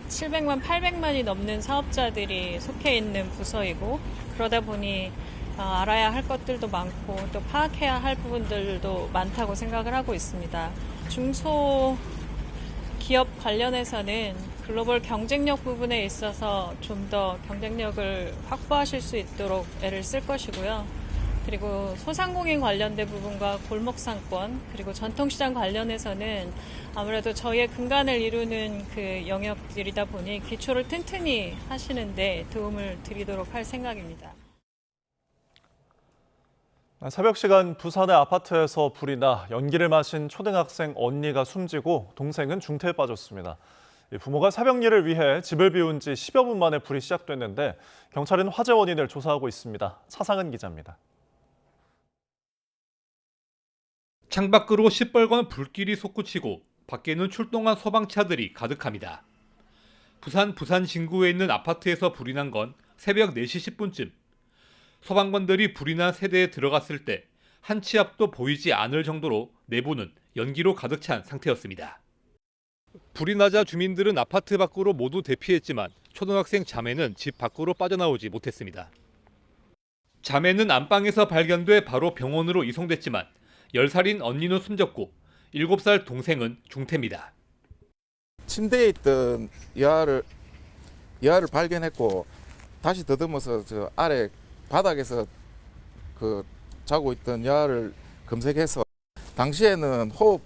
700만, 800만이 넘는 사업자들이 속해 있는 부서이고 그러다 보니 알아야 할 것들도 많고 또 파악해야 할 부분들도 많다고 생각을 하고 있습니다. 중소기업 관련해서는 글로벌 경쟁력 부분에 있어서 좀 더 경쟁력을 확보하실 수 있도록 애를 쓸 것이고요. 그리고 소상공인 관련된 부분과 골목상권 그리고 전통시장 관련해서는 아무래도 저희의 근간을 이루는 그 영역들이다 보니 기초를 튼튼히 하시는데 도움을 드리도록 할 생각입니다. 새벽 시간 부산의 아파트에서 불이 나 연기를 마신 초등학생 언니가 숨지고 동생은 중태에 빠졌습니다. 부모가 새벽 일을 위해 집을 비운 지 10여 분 만에 불이 시작됐는데 경찰은 화재 원인을 조사하고 있습니다. 차상은 기자입니다. 창밖으로 시뻘건 불길이 솟구치고 밖에는 출동한 소방차들이 가득합니다. 부산 진구에 있는 아파트에서 불이 난 건 새벽 4시 10분쯤. 소방관들이 불이 난 세대에 들어갔을 때 한 치 앞도 보이지 않을 정도로 내부는 연기로 가득 찬 상태였습니다. 불이 나자 주민들은 아파트 밖으로 모두 대피했지만 초등학생 자매는 집 밖으로 빠져나오지 못했습니다. 자매는 안방에서 발견돼 바로 병원으로 이송됐지만 10살인 언니는 숨졌고 7살 동생은 중태입니다. 침대에 있던 여아를 발견했고 다시 더듬어서 저 아래 바닥에서 자고 있던 여아를 검색해서 당시에는 호흡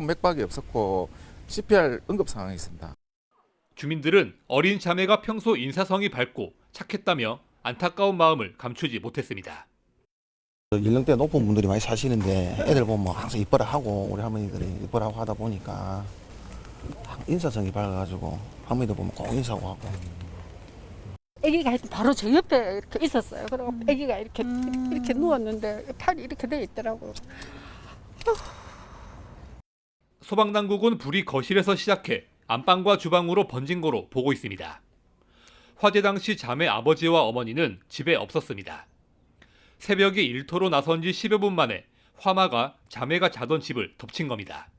맥박이 없었고 CPR 응급 상황이었습니다. 주민들은 어린 자매가 평소 인사성이 밝고 착했다며 안타까운 마음을 감추지 못했습니다. 연령대 높은 분들이 많이 사시는데 애들 보면 항상 이뻐라 하고 우리 할머니들이 이뻐라 하고 하다 보니까 인사성이 밝아가지고 할머니들 보면 꼭 인사하고 하고. 아기가 바로 저 옆에 이렇게 있었어요. 그리고 아기가 이렇게 누웠는데 팔이 이렇게 돼 있더라고요. 소방당국은 불이 거실에서 시작해 안방과 주방으로 번진 거로 보고 있습니다. 화재 당시 자매 아버지와 어머니는 집에 없었습니다. 새벽에 일터로 나선 지 10여 분 만에 화마가 자매가 자던 집을 덮친 겁니다.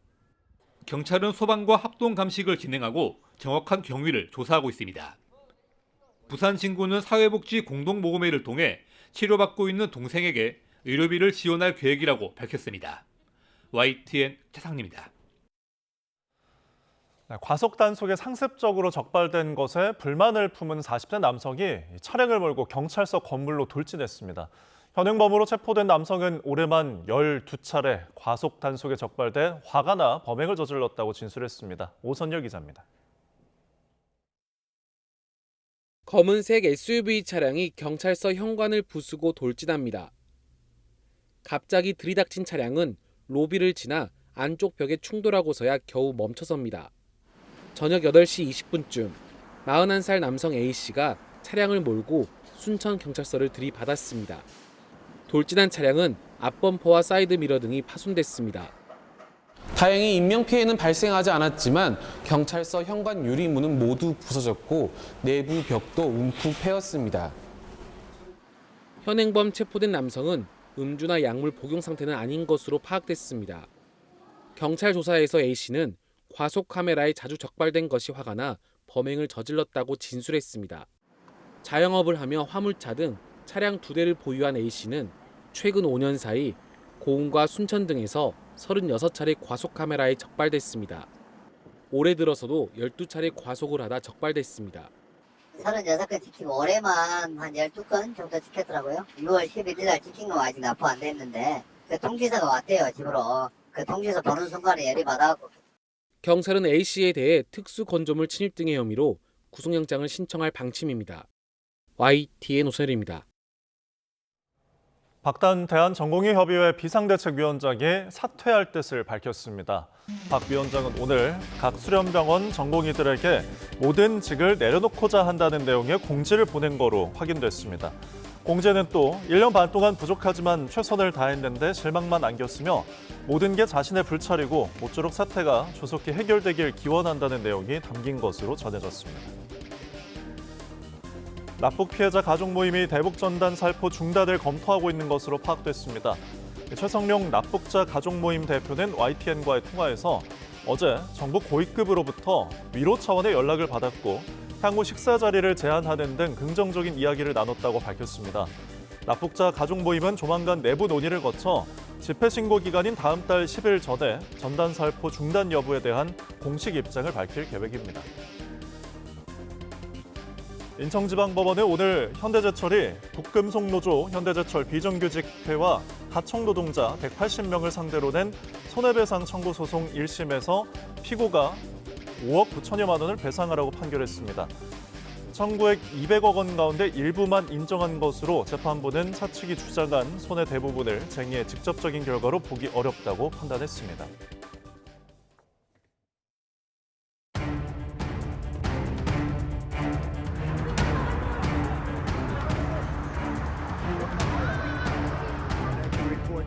경찰은 소방과 합동 감식을 진행하고 정확한 경위를 조사하고 있습니다. 부산진구는 사회복지 공동모금회를 통해 치료받고 있는 동생에게 의료비를 지원할 계획이라고 밝혔습니다. YTN 최상리입니다. 과속 단속에 상습적으로 적발된 것에 불만을 품은 40대 남성이 차량을 몰고 경찰서 건물로 돌진했습니다. 현행범으로 체포된 남성은 올해만 12차례 과속 단속에 적발돼 화가 나 범행을 저질렀다고 진술했습니다. 오선열 기자입니다. 검은색 SUV 차량이 경찰서 현관을 부수고 돌진합니다. 갑자기 들이닥친 차량은 로비를 지나 안쪽 벽에 충돌하고서야 겨우 멈춰섭니다. 저녁 8시 20분쯤 41살 남성 A씨가 차량을 몰고 순천경찰서를 들이받았습니다. 돌진한 차량은 앞범퍼와 사이드미러 등이 파손됐습니다. 다행히 인명피해는 발생하지 않았지만 경찰서 현관 유리문은 모두 부서졌고 내부 벽도 움푹 패였습니다. 현행범 체포된 남성은 음주나 약물 복용 상태는 아닌 것으로 파악됐습니다. 경찰 조사에서 A씨는 과속 카메라에 자주 적발된 것이 화가 나 범행을 저질렀다고 진술했습니다. 자영업을 하며 화물차 등 차량 2대를 보유한 A씨는 최근 5년 사이 고흥과 순천 등에서 36차례 과속 카메라에 적발됐습니다. 올해 들어서도 12차례 과속을 하다 적발됐습니다. 36건 지키고 올해만 한 12건 정도 지켰더라고요. 6월 11일 날 지킨 건 아직 납부 안 됐는데 그 통지서가 왔대요, 집으로. 그 통지서 보는 순간에 열이 받아갖고. 경찰은 A씨에 대해 특수건조물 침입 등의 혐의로 구속영장을 신청할 방침입니다. YTN 오선일입니다. 박단 대한전공의협의회 비상대책위원장이 사퇴할 뜻을 밝혔습니다. 박 위원장은 오늘 각 수련병원 전공의들에게 모든 직을 내려놓고자 한다는 내용의 공지를 보낸 거로 확인됐습니다. 공지는 또 1년 반 동안 부족하지만 최선을 다했는데 실망만 안겼으며 모든 게 자신의 불찰이고 모쪼록 사태가 조속히 해결되길 기원한다는 내용이 담긴 것으로 전해졌습니다. 납북 피해자 가족 모임이 대북 전단 살포 중단을 검토하고 있는 것으로 파악됐습니다. 최성룡 납북자 가족 모임 대표는 YTN과의 통화에서 어제 정부 고위급으로부터 위로 차원의 연락을 받았고 향후 식사 자리를 제안하는 등 긍정적인 이야기를 나눴다고 밝혔습니다. 납북자 가족 모임은 조만간 내부 논의를 거쳐 집회 신고 기간인 다음 달 10일 전에 전단 살포 중단 여부에 대한 공식 입장을 밝힐 계획입니다. 인천지방법원은 오늘 현대제철이 북금속노조 현대제철 비정규직회와 하청노동자 180명을 상대로 낸 손해배상 청구 소송 1심에서 피고가 5억 9천여만 원을 배상하라고 판결했습니다. 청구액 200억 원 가운데 일부만 인정한 것으로 재판부는 사측이 주장한 손해 대부분을 쟁의의 직접적인 결과로 보기 어렵다고 판단했습니다.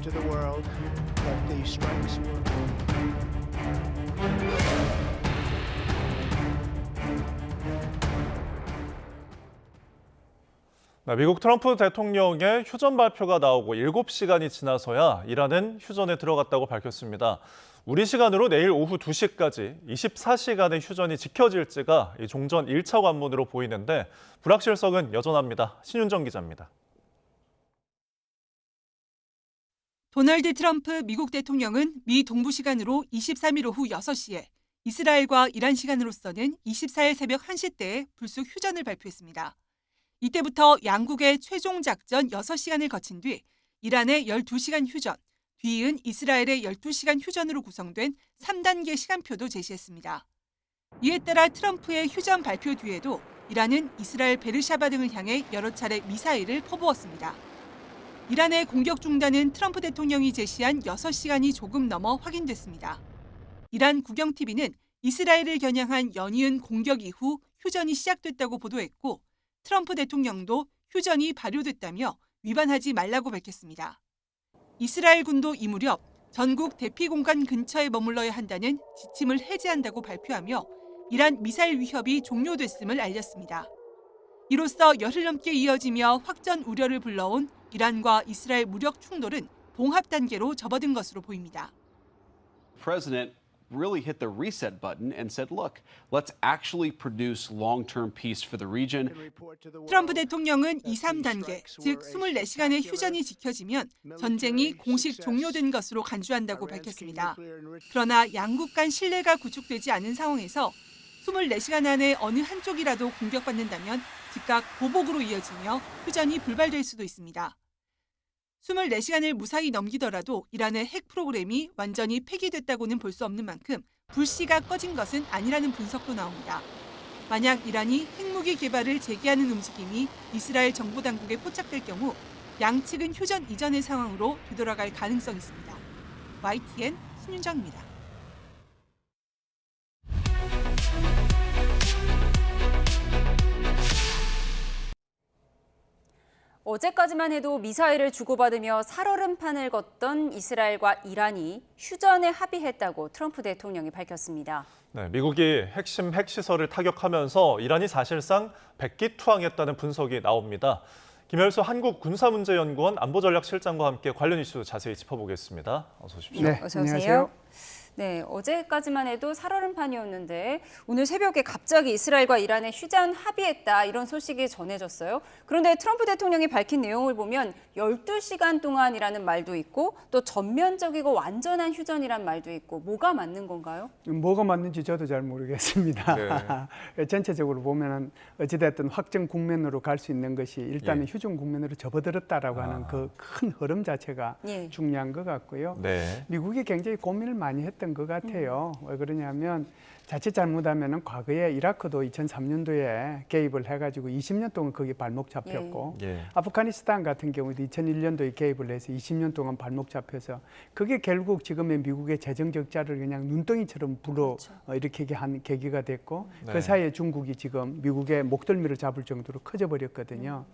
To the world that these strikes were. 미국 트럼프 대통령의 휴전 발표가 나오고 7시간이 지나서야 이란은 휴전에 들어갔다고 밝혔습니다. 우리 시간으로 내일 오후 2시까지 24시간의 휴전이 지켜질지가 종전 1차 관문으로 보이는데 불확실성은 여전합니다. 신윤정 기자입니다. 도널드 트럼프 미국 대통령은 미 동부 시간으로 23일 오후 6시에 이스라엘과 이란 시간으로서는 24일 새벽 1시 때에 불쑥 휴전을 발표했습니다. 이때부터 양국의 최종 작전 6시간을 거친 뒤 이란의 12시간 휴전, 뒤이은 이스라엘의 12시간 휴전으로 구성된 3단계 시간표도 제시했습니다. 이에 따라 트럼프의 휴전 발표 뒤에도 이란은 이스라엘 베르샤바 등을 향해 여러 차례 미사일을 퍼부었습니다. 이란의 공격 중단은 트럼프 대통령이 제시한 6시간이 조금 넘어 확인됐습니다. 이란 국영TV는 이스라엘을 겨냥한 연이은 공격 이후 휴전이 시작됐다고 보도했고 트럼프 대통령도 휴전이 발효됐다며 위반하지 말라고 밝혔습니다. 이스라엘 군도 이 무렵 전국 대피 공간 근처에 머물러야 한다는 지침을 해제한다고 발표하며 이란 미사일 위협이 종료됐음을 알렸습니다. 이로써 열흘 넘게 이어지며 확전 우려를 불러온 이란과 이스라엘 무력 충돌은 봉합 단계로 접어든 것으로 보입니다. President really hit the reset button and said, look, let's actually produce long-term peace for the region. 트럼프 대통령은 2, 3단계, 즉 24시간의 휴전이 지켜지면 전쟁이 공식 종료된 것으로 간주한다고 밝혔습니다. 그러나 양국 간 신뢰가 구축되지 않은 상황에서 24시간 안에 어느 한쪽이라도 공격받는다면 즉각 보복으로 이어지며 휴전이 불발될 수도 있습니다. 24시간을 무사히 넘기더라도 이란의 핵 프로그램이 완전히 폐기됐다고는 볼 수 없는 만큼 불씨가 꺼진 것은 아니라는 분석도 나옵니다. 만약 이란이 핵무기 개발을 재개하는 움직임이 이스라엘 정보 당국에 포착될 경우 양측은 휴전 이전의 상황으로 되돌아갈 가능성이 있습니다. YTN 신윤정입니다. 어제까지만 해도 미사일을 주고받으며 살얼음판을 걷던 이스라엘과 이란이 휴전에 합의했다고 트럼프 대통령이 밝혔습니다. 네, 미국이 핵심 핵시설을 타격하면서 이란이 사실상 백기투항했다는 분석이 나옵니다. 김열수 한국군사문제연구원 안보전략실장과 함께 관련 이슈 자세히 짚어보겠습니다. 어서 오십시오. 네, 어서 오세요. 안녕하세요. 네, 어제까지만 해도 살얼음판이었는데 오늘 새벽에 갑자기 이스라엘과 이란의 휴전 합의했다 이런 소식이 전해졌어요. 그런데 트럼프 대통령이 밝힌 내용을 보면 12시간 동안이라는 말도 있고 또 전면적이고 완전한 휴전이란 말도 있고 뭐가 맞는 건가요? 뭐가 맞는지 저도 잘 모르겠습니다. 네. 전체적으로 보면은 어찌됐든 확정 국면으로 갈 수 있는 것이 일단은 휴전 국면으로 접어들었다라고 하는 그 큰 흐름 자체가 중요한 것 같고요. 네. 미국이 굉장히 고민을 많이 했던 것 같아요. 왜 그러냐면 자칫 잘못하면은 과거에 이라크도 2003년도에 개입을 해가지고 20년 동안 거기 발목 잡혔고 아프가니스탄 같은 경우도 2001년도에 개입을 해서 20년 동안 발목 잡혀서 그게 결국 지금의 미국의 재정 적자를 그냥 눈덩이처럼 불어 일으키게 한 계기가 됐고 그 사이에 중국이 지금 미국의 목덜미를 잡을 정도로 커져버렸거든요.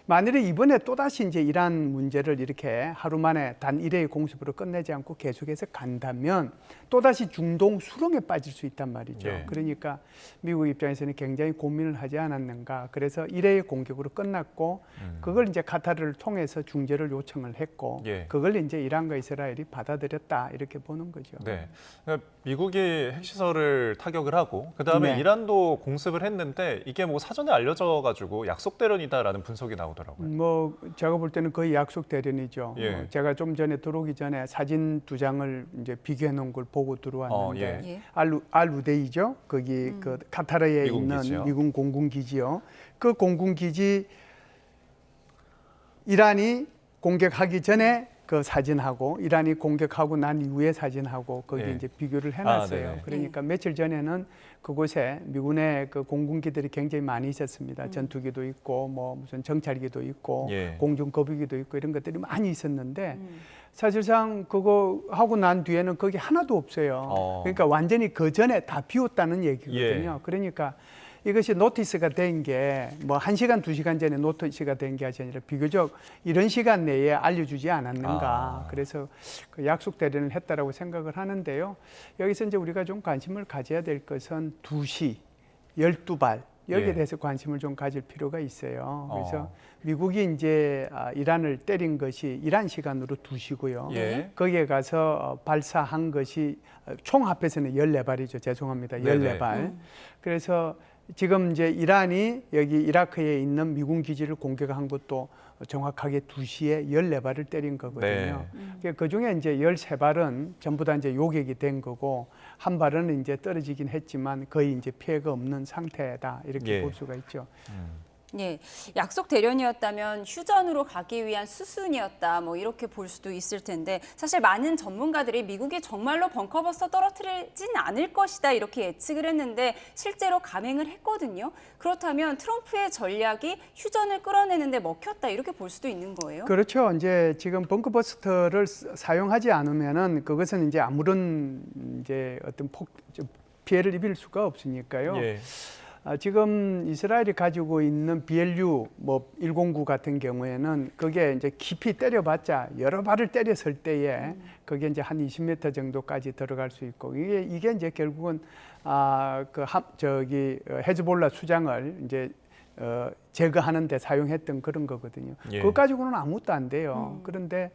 만일에 이번에 또다시 이제 이란 문제를 이렇게 하루 만에 단 1회의 공습으로 끝내지 않고 계속해서 간다면 또다시 중동 수렁에 빠질 수 있단 말이죠. 그러니까 미국 입장에서는 굉장히 고민을 하지 않았는가. 그래서 1회의 공격으로 끝났고 그걸 이제 카타르를 통해서 중재를 요청을 했고 그걸 이제 이란과 이스라엘이 받아들였다 이렇게 보는 거죠. 네, 그러니까 미국이 핵시설을 타격을 하고 그다음에 이란도 공습을 했는데 이게 뭐 사전에 알려져가지고 약속 대련이다라는 분석이 나오더라고요. 뭐 제가 볼 때는 거의 약속 대련이죠. 제가 좀 전에 들어오기 전에 사진 2장을 이제 비교해 놓은 걸 보고 들어왔는데 알루데이죠. 거기 그 카타르에 있는 기지요. 미군 공군기지요. 그 공군기지 이란이 공격하기 전에 그 사진하고 이란이 공격하고 난 이후의 사진하고 거기 이제 비교를 해놨어요. 그러니까 며칠 전에는 그곳에 미군의 그 공군기들이 굉장히 많이 있었습니다. 전투기도 있고 뭐 무슨 정찰기도 있고 공중거북이도 있고 이런 것들이 많이 있었는데 사실상 그거 하고 난 뒤에는 거기 하나도 없어요. 그러니까 완전히 그 전에 다 비웠다는 얘기거든요. 그러니까 이것이 노티스가 된 게 뭐 1시간, 2시간 전에 노티스가 된 게 아니라 비교적 이런 시간 내에 알려주지 않았는가. 그래서 그 약속 대련을 했다라고 생각을 하는데요. 여기서 이제 우리가 좀 관심을 가져야 될 것은 2시, 12발 여기에 대해서 관심을 좀 가질 필요가 있어요. 그래서 미국이 이제 이란을 때린 것이 이란 시간으로 2시고요. 거기에 가서 발사한 것이 총 합해서는 14발이죠. 죄송합니다. 14발. 그래서 지금 이제 이란이 여기 이라크에 있는 미군 기지를 공격한 것도 정확하게 2시에 14발을 때린 거거든요. 그 중에 이제 13발은 전부 다 이제 요격이 된 거고 한 발은 이제 떨어지긴 했지만 거의 이제 피해가 없는 상태다 이렇게 볼 수가 있죠. 예, 약속 대련이었다면 휴전으로 가기 위한 수순이었다, 뭐 이렇게 볼 수도 있을 텐데 사실 많은 전문가들이 미국이 정말로 벙커버스터 떨어뜨리진 않을 것이다 이렇게 예측을 했는데 실제로 감행을 했거든요. 그렇다면 트럼프의 전략이 휴전을 끌어내는데 먹혔다 이렇게 볼 수도 있는 거예요? 그렇죠. 이제 지금 벙커버스터를 사용하지 않으면은 그것은 이제 아무런 이제 어떤 피해를 입힐 수가 없으니까요. 예. 지금 이스라엘이 가지고 있는 BLU 뭐 109 같은 경우에는 그게 이제 깊이 때려봤자 여러 발을 때렸을 때에 그게 이제 한 20m 정도까지 들어갈 수 있고 이게 이제 결국은 헤즈볼라 수장을 이제 제거하는 데 사용했던 그런 거거든요. 예. 그것 가지고는 아무것도 안 돼요. 그런데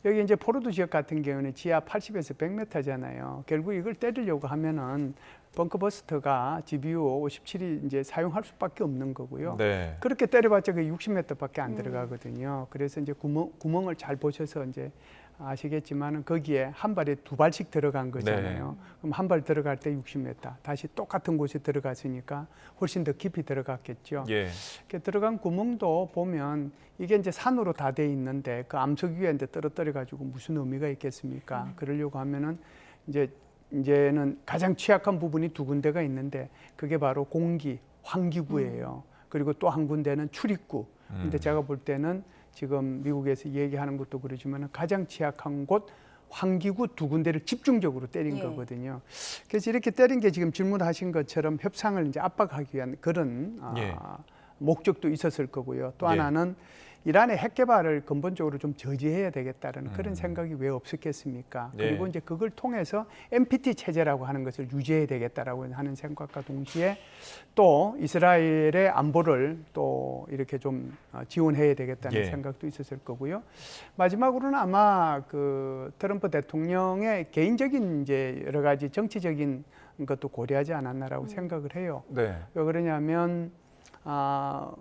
여기 이제 포로드 지역 같은 경우는 지하 80에서 100m잖아요. 결국 이걸 때리려고 하면은 벙커버스터가 GBU 57이 이제 사용할 수밖에 없는 거고요. 네. 그렇게 때려봤자 그 60m밖에 안 들어가거든요. 그래서 이제 구멍을 잘 보셔서 이제 아시겠지만은 거기에 한 발에 두 발씩 들어간 거잖아요. 네. 그럼 한 발 들어갈 때 60m, 다시 똑같은 곳에 들어갔으니까 훨씬 더 깊이 들어갔겠죠. 예. 이렇게 들어간 구멍도 보면 이게 이제 산으로 다 돼 있는데 그 암석 위에 이제 떨어뜨려 가지고 무슨 의미가 있겠습니까? 그러려고 하면은 이제는 가장 취약한 부분이 두 군데가 있는데 그게 바로 공기, 환기구예요. 그리고 또 한 군데는 출입구. 근데 제가 볼 때는 지금 미국에서 얘기하는 것도 그러지만 가장 취약한 곳 환기구 두 군데를 집중적으로 때린 거거든요. 그래서 이렇게 때린 게 지금 질문하신 것처럼 협상을 이제 압박하기 위한 그런 목적도 있었을 거고요. 또 하나는 이란의 핵 개발을 근본적으로 좀 저지해야 되겠다는 그런 생각이 왜 없었겠습니까? 그리고 이제 그걸 통해서 NPT 체제라고 하는 것을 유지해야 되겠다라고 하는 생각과 동시에 또 이스라엘의 안보를 또 이렇게 좀 지원해야 되겠다는 생각도 있었을 거고요. 마지막으로는 아마 그 트럼프 대통령의 개인적인 이제 여러 가지 정치적인 것도 고려하지 않았나라고 생각을 해요. 네. 왜 그러냐면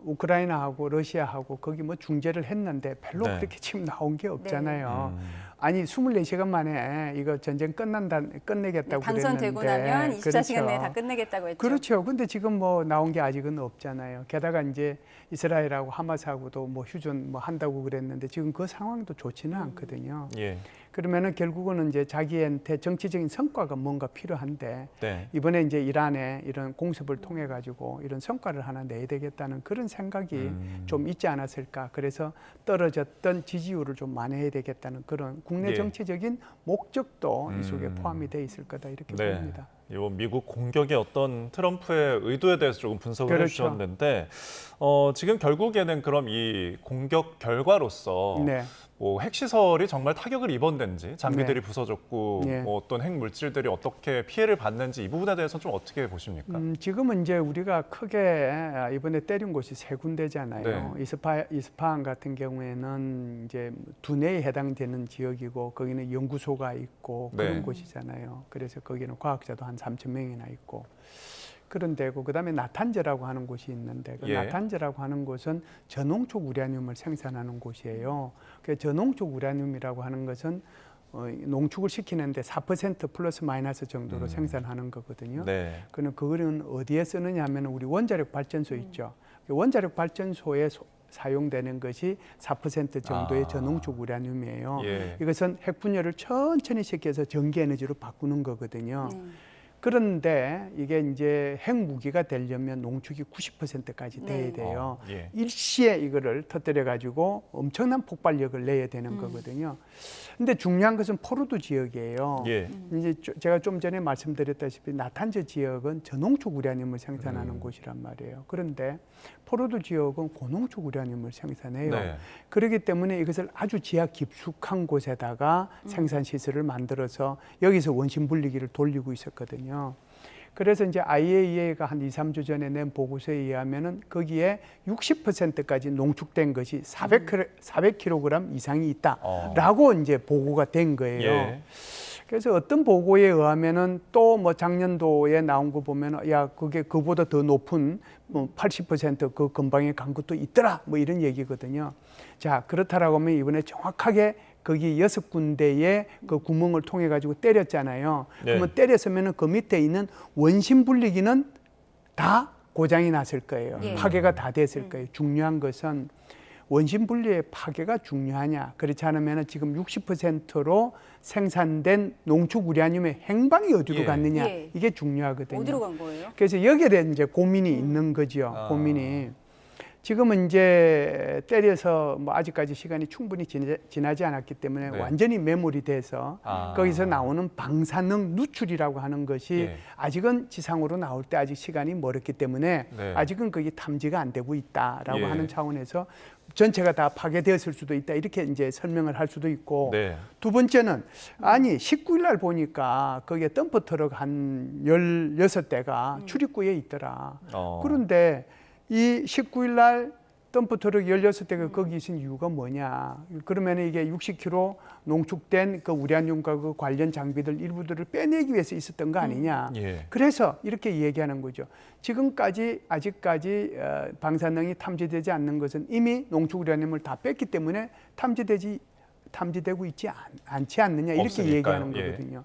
우크라이나하고 러시아하고 거기 뭐 중재를 했는데 별로 그렇게 지금 나온 게 없잖아요. 아니 24시간 만에 이거 전쟁 끝내겠다고 당선되고 그랬는데 나면 24시간 내에 다 끝내겠다고 했죠. 그렇죠. 근데 지금 뭐 나온 게 아직은 없잖아요. 게다가 이제 이스라엘하고 하마스하고도 뭐 휴전 뭐 한다고 그랬는데 지금 그 상황도 좋지는 않거든요. 그러면은 결국은 이제 자기한테 정치적인 성과가 뭔가 필요한데 이번에 이제 이란의 이런 공습을 통해 가지고 이런 성과를 하나 내야 되겠다는 그런 생각이 좀 있지 않았을까. 그래서 떨어졌던 지지율을 좀 만회해야 되겠다는 그런 국내 정치적인 목적도 이 속에 포함이 돼 있을 거다 이렇게 봅니다. 이 미국 공격의 어떤 트럼프의 의도에 대해서 조금 분석을 해주셨는데 지금 결국에는 그럼 이 공격 결과로서 뭐 핵시설이 정말 타격을 입었는지 장비들이 부서졌고 뭐 어떤 핵물질들이 어떻게 피해를 받는지 이 부분에 대해서 좀 어떻게 보십니까? 지금은 이제 우리가 크게 이번에 때린 곳이 세 군데잖아요. 이스파한 같은 경우에는 이제 두뇌에 해당되는 지역이고 거기는 연구소가 있고 그런 곳이잖아요. 그래서 거기는 과학자도 한 3,000명이나 있고 그런 데고 그다음에 나탄즈라고 하는 곳이 있는데 그 나탄즈라고 하는 곳은 저농축 우라늄을 생산하는 곳이에요. 그 저농축 우라늄이라고 하는 것은 농축을 시키는데 4% 플러스 마이너스 정도로 생산하는 거거든요. 그거는 어디에 쓰느냐 하면 우리 원자력 발전소 있죠. 원자력 발전소에 사용되는 것이 4% 정도의 저농축 우라늄이에요. 이것은 핵 분열을 천천히 시켜서 전기 에너지로 바꾸는 거거든요. 그런데 이게 이제 핵무기가 되려면 농축이 90%까지 돼야 돼요. 일시에 이거를 터뜨려 가지고 엄청난 폭발력을 내야 되는 거거든요. 근데 중요한 것은 포로드 지역이에요. 이제 제가 좀 전에 말씀드렸다시피 나탄즈 지역은 저농축 우라늄을 생산하는 곳이란 말이에요. 그런데 포로드 지역은 고농축 우라늄을 생산해요. 그렇기 때문에 이것을 아주 지하 깊숙한 곳에다가 생산 시설을 만들어서 여기서 원심 분리기를 돌리고 있었거든요. 그래서 이제 IAEA가 한 2, 3주 전에 낸 보고서에 의하면은 거기에 60%까지 농축된 것이 400kg 이상이 있다라고 이제 보고가 된 거예요. 그래서 어떤 보고에 의하면은 또 뭐 작년도에 나온 거 보면 야 그게 그보다 더 높은 뭐 80% 그 근방에 간 것도 있더라 뭐 이런 얘기거든요. 자 그렇다라고 하면 이번에 정확하게 거기 6군데의 그 구멍을 통해 가지고 때렸잖아요. 그러면 때렸으면은 그 밑에 있는 원심 분리기는 다 고장이 났을 거예요. 파괴가 다 됐을 거예요. 중요한 것은 원심 분리의 파괴가 중요하냐. 그렇지 않으면 지금 60%로 생산된 농축 우라늄의 행방이 어디로 갔느냐. 이게 중요하거든요. 어디로 간 거예요? 그래서 여기에 대한 이제 고민이 있는 거죠. 고민이. 지금은 이제 때려서 뭐 아직까지 시간이 충분히 지나지 않았기 때문에 완전히 매몰이 돼서 거기서 나오는 방사능 누출이라고 하는 것이 아직은 지상으로 나올 때 아직 시간이 멀었기 때문에 아직은 그게 탐지가 안 되고 있다라고 하는 차원에서 전체가 다 파괴되었을 수도 있다 이렇게 이제 설명을 할 수도 있고 두 번째는 아니 19일 날 보니까 거기에 덤프 트럭 한 16대가 출입구에 있더라. 그런데 이 19일 날 덤프 트럭 16대가 거기 있은 이유가 뭐냐. 그러면 이게 60kg 농축된 그 우라늄과 그 관련 장비들 일부들을 빼내기 위해서 있었던 거 아니냐. 그래서 이렇게 얘기하는 거죠. 지금까지 아직까지 방사능이 탐지되지 않는 것은 이미 농축 우라늄을 다 뺐기 때문에 탐지되고 있지 않지 않느냐. 이렇게 없으니까요. 얘기하는 거거든요.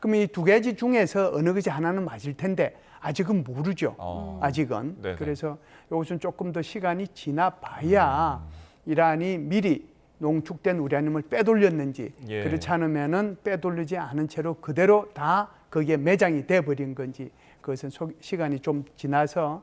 그럼 이 두 가지 중에서 어느 것이 하나는 맞을 텐데 아직은 모르죠. 아직은. 그래서 이것은 조금 더 시간이 지나봐야 이란이 미리 농축된 우라늄을 빼돌렸는지 그렇지 않으면은 빼돌리지 않은 채로 그대로 다 거기에 매장이 돼버린 건지 그것은 시간이 좀 지나서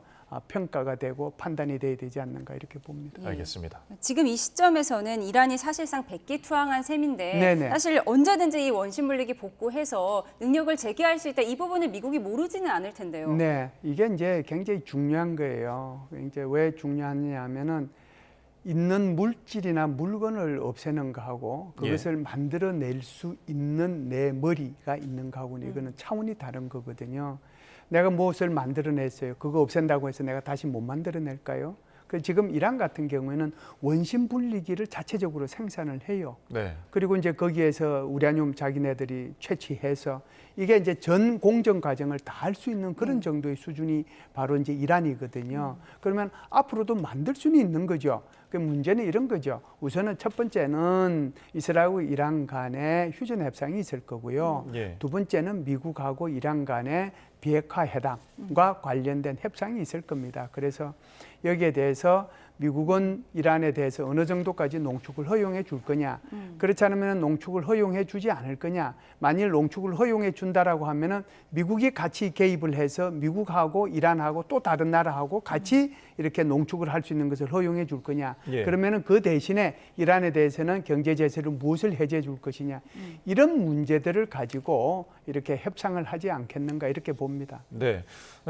평가가 되고 판단이 돼야 되지 않는가 이렇게 봅니다. 알겠습니다. 지금 이 시점에서는 이란이 사실상 백기투항한 셈인데 네네. 사실 언제든지 이 원심 분리기 복구해서 능력을 재개할 수 있다. 이 부분을 미국이 모르지는 않을 텐데요. 네, 이게 이제 굉장히 중요한 거예요. 이제 왜 중요하냐면은 있는 물질이나 물건을 없애는 거하고 그것을 만들어낼 수 있는 내 머리가 있는 거하고는 이거는 차원이 다른 거거든요. 내가 무엇을 만들어냈어요. 그거 없앤다고 해서 내가 다시 못 만들어낼까요? 지금 이란 같은 경우에는 원심 분리기를 자체적으로 생산을 해요. 그리고 이제 거기에서 우라늄 자기네들이 채취해서 이게 이제 전 공정 과정을 다 할 수 있는 그런 정도의 수준이 바로 이제 이란이거든요. 그러면 앞으로도 만들 수는 있는 거죠. 그 문제는 이런 거죠. 우선은 첫 번째는 이스라엘과 이란 간에 휴전 협상이 있을 거고요. 두 번째는 미국하고 이란 간의 비핵화 회담과 관련된 협상이 있을 겁니다. 그래서 여기에 대해서 미국은 이란에 대해서 어느 정도까지 농축을 허용해 줄 거냐. 그렇지 않으면 농축을 허용해 주지 않을 거냐. 만일 농축을 허용해 준다라고 하면은 미국이 같이 개입을 해서 미국하고 이란하고 또 다른 나라하고 같이 이렇게 농축을 할 수 있는 것을 허용해 줄 거냐. 그러면은 그 대신에 이란에 대해서는 경제 제재를 무엇을 해제해 줄 것이냐. 이런 문제들을 가지고 이렇게 협상을 하지 않겠는가 이렇게 봅니다. 네.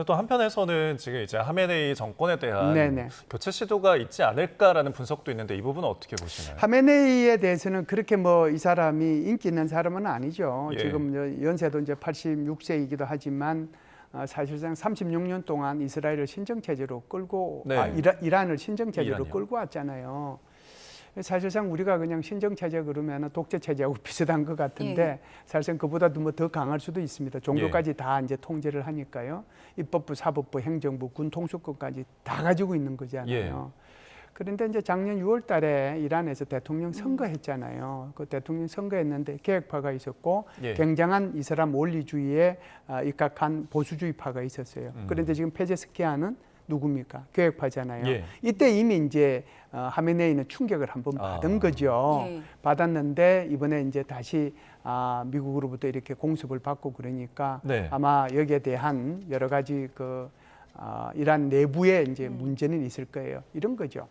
또 한편에서는 지금 이제 하메네이 정권에 대한 교체 시도가 있지 않을까라는 분석도 있는데 이 부분은 어떻게 보시나요? 하메네이에 대해서는 그렇게 뭐 이 사람이 인기 있는 사람은 아니죠. 지금 연세도 이제 86세이기도 하지만 사실상 36년 동안 이스라엘을 신정체제로 끌고 이란을 신정체제로 끌고 왔잖아요. 사실상 우리가 그냥 신정체제 그러면 독재체제하고 비슷한 것 같은데 사실상 그보다도 뭐 더 강할 수도 있습니다. 종교까지 다 이제 통제를 하니까요. 입법부, 사법부, 행정부, 군 통수권까지 다 가지고 있는 거잖아요. 그런데 이제 작년 6월 달에 이란에서 대통령 선거했잖아요. 그 대통령 선거했는데 계획파가 있었고 굉장한 이슬람 원리주의에 입각한 보수주의파가 있었어요. 그런데 지금 페제스키아는 누굽니까? 계획파잖아요. 이때 이미 이제 하메네이는 충격을 한번 받은 거죠. 받았는데 이번에 이제 다시 미국으로부터 이렇게 공습을 받고 그러니까 아마 여기에 대한 여러 가지 그 이란 내부에 이제 문제는 있을 거예요. 이런 거죠.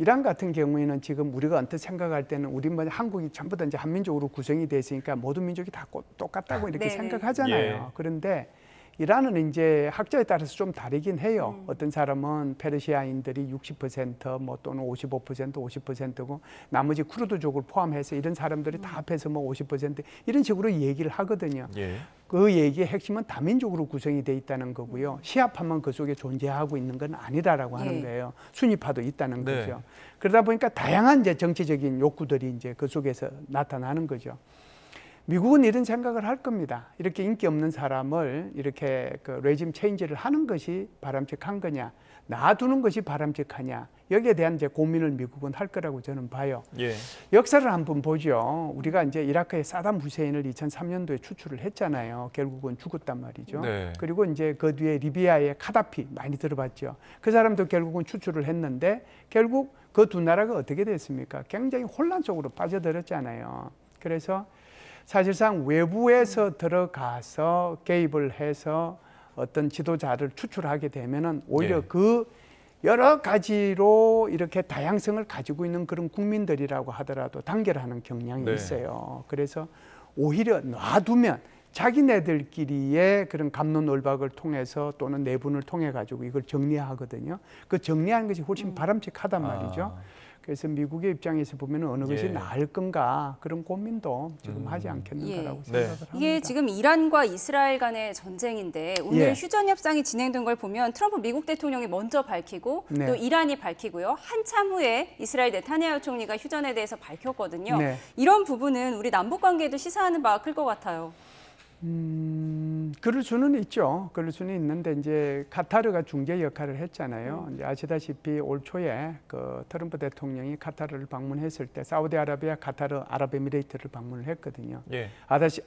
이란 같은 경우에는 지금 우리가 언뜻 생각할 때는 우리 뭐 한국이 전부 다 이제 한민족으로 구성이 돼 있으니까 모든 민족이 다 똑같다고 이렇게 생각하잖아요. 그런데 이란은 이제 학자에 따라서 좀 다르긴 해요. 어떤 사람은 페르시아인들이 60% 뭐 또는 55%, 50%고 나머지 쿠르드족을 포함해서 이런 사람들이 다 합해서 뭐 50% 이런 식으로 얘기를 하거든요. 그 얘기의 핵심은 다민족으로 구성이 돼 있다는 거고요. 시아파만 그 속에 존재하고 있는 건 아니다라고 하는 거예요. 순위파도 있다는 거죠. 그러다 보니까 다양한 이제 정치적인 욕구들이 이제 그 속에서 나타나는 거죠. 미국은 이런 생각을 할 겁니다. 이렇게 인기 없는 사람을 이렇게 그 레짐 체인지를 하는 것이 바람직한 거냐, 놔두는 것이 바람직하냐, 여기에 대한 이제 고민을 미국은 할 거라고 저는 봐요. 예. 역사를 한번 보죠. 우리가 이제 이라크의 사담 후세인을 2003년도에 추출을 했잖아요. 결국은 죽었단 말이죠. 네. 그리고 이제 그 뒤에 리비아의 카다피 많이 들어봤죠. 그 사람도 결국은 추출을 했는데 결국 그 두 나라가 어떻게 됐습니까? 굉장히 혼란 속으로 빠져들었잖아요. 그래서 사실상 외부에서 들어가서 개입을 해서 어떤 지도자를 추출하게 되면은 오히려 그 여러 가지로 이렇게 다양성을 가지고 있는 그런 국민들이라고 하더라도 단결하는 경향이 있어요. 그래서 오히려 놔두면 자기네들끼리의 그런 갑론을박을 통해서 또는 내분을 통해 가지고 이걸 정리하거든요. 그 정리하는 것이 훨씬 바람직하단 말이죠. 그래서 미국의 입장에서 보면 어느 것이 나을 건가 그런 고민도 지금 하지 않겠는가라고 생각을 합니다. 이게 지금 이란과 이스라엘 간의 전쟁인데 오늘 휴전 협상이 진행된 걸 보면 트럼프 미국 대통령이 먼저 밝히고 또 이란이 밝히고요. 한참 후에 이스라엘 네타냐후 총리가 휴전에 대해서 밝혔거든요. 이런 부분은 우리 남북 관계에도 시사하는 바가 클 것 같아요. 그럴 수는 있죠. 그럴 수는 있는데 이제 카타르가 중재 역할을 했잖아요. 이제 아시다시피 올 초에 그 트럼프 대통령이 카타르를 방문했을 때 사우디아라비아, 카타르, 아랍에미레이트를 방문을 했거든요.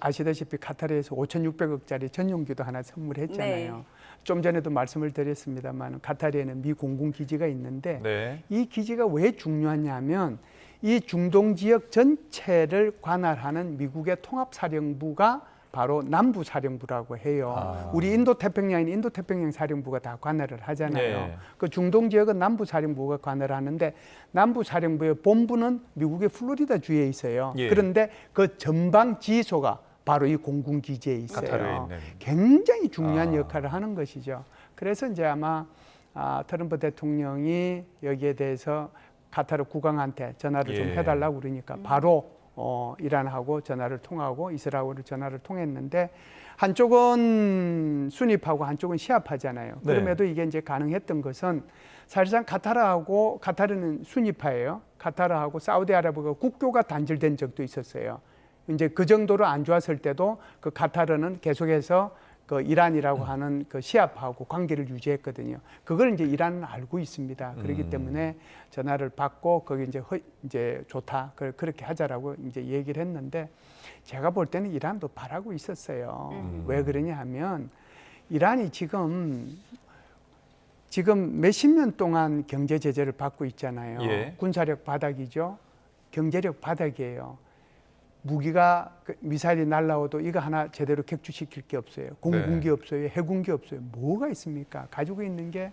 아시다시피 카타르에서 5,600억짜리 전용기도 하나 선물했잖아요. 좀 전에도 말씀을 드렸습니다만 카타르에는 미 공군 기지가 있는데 이 기지가 왜 중요하냐면 이 중동 지역 전체를 관할하는 미국의 통합사령부가 바로 남부사령부라고 해요. 우리 인도태평양인 인도태평양 사령부가 다 관할을 하잖아요. 그 중동 지역은 남부사령부가 관할을 하는데 남부사령부의 본부는 미국의 플로리다 주에 있어요. 그런데 그 전방 지휘소가 바로 이 공군기지에 있어요. 굉장히 중요한 역할을 하는 것이죠. 그래서 이제 아마 트럼프 대통령이 여기에 대해서 카타르 국왕한테 전화를 좀 해달라고 그러니까 바로 이란하고 전화를 통하고 이스라엘하고 전화를 통했는데 한쪽은 순입하고 한쪽은 시합하잖아요. 그럼에도 이게 이제 가능했던 것은 사실상 카타르는 순입파예요. 카타르하고 사우디아라비아가 국교가 단절된 적도 있었어요. 이제 그 정도로 안 좋았을 때도 그 카타르는 계속해서 그 이란이라고 하는 그 시합하고 관계를 유지했거든요. 그걸 이제 이란은 알고 있습니다. 그렇기 때문에 전화를 받고 거기 이제 좋다. 그렇게 하자라고 이제 얘기를 했는데 제가 볼 때는 이란도 바라고 있었어요. 왜 그러냐 하면 이란이 지금 몇십 년 동안 경제 제재를 받고 있잖아요. 군사력 바닥이죠. 경제력 바닥이에요. 무기가 미사일이 날라와도 이거 하나 제대로 격추시킬 게 없어요. 공군기 없어요. 해군기 없어요. 뭐가 있습니까? 가지고 있는 게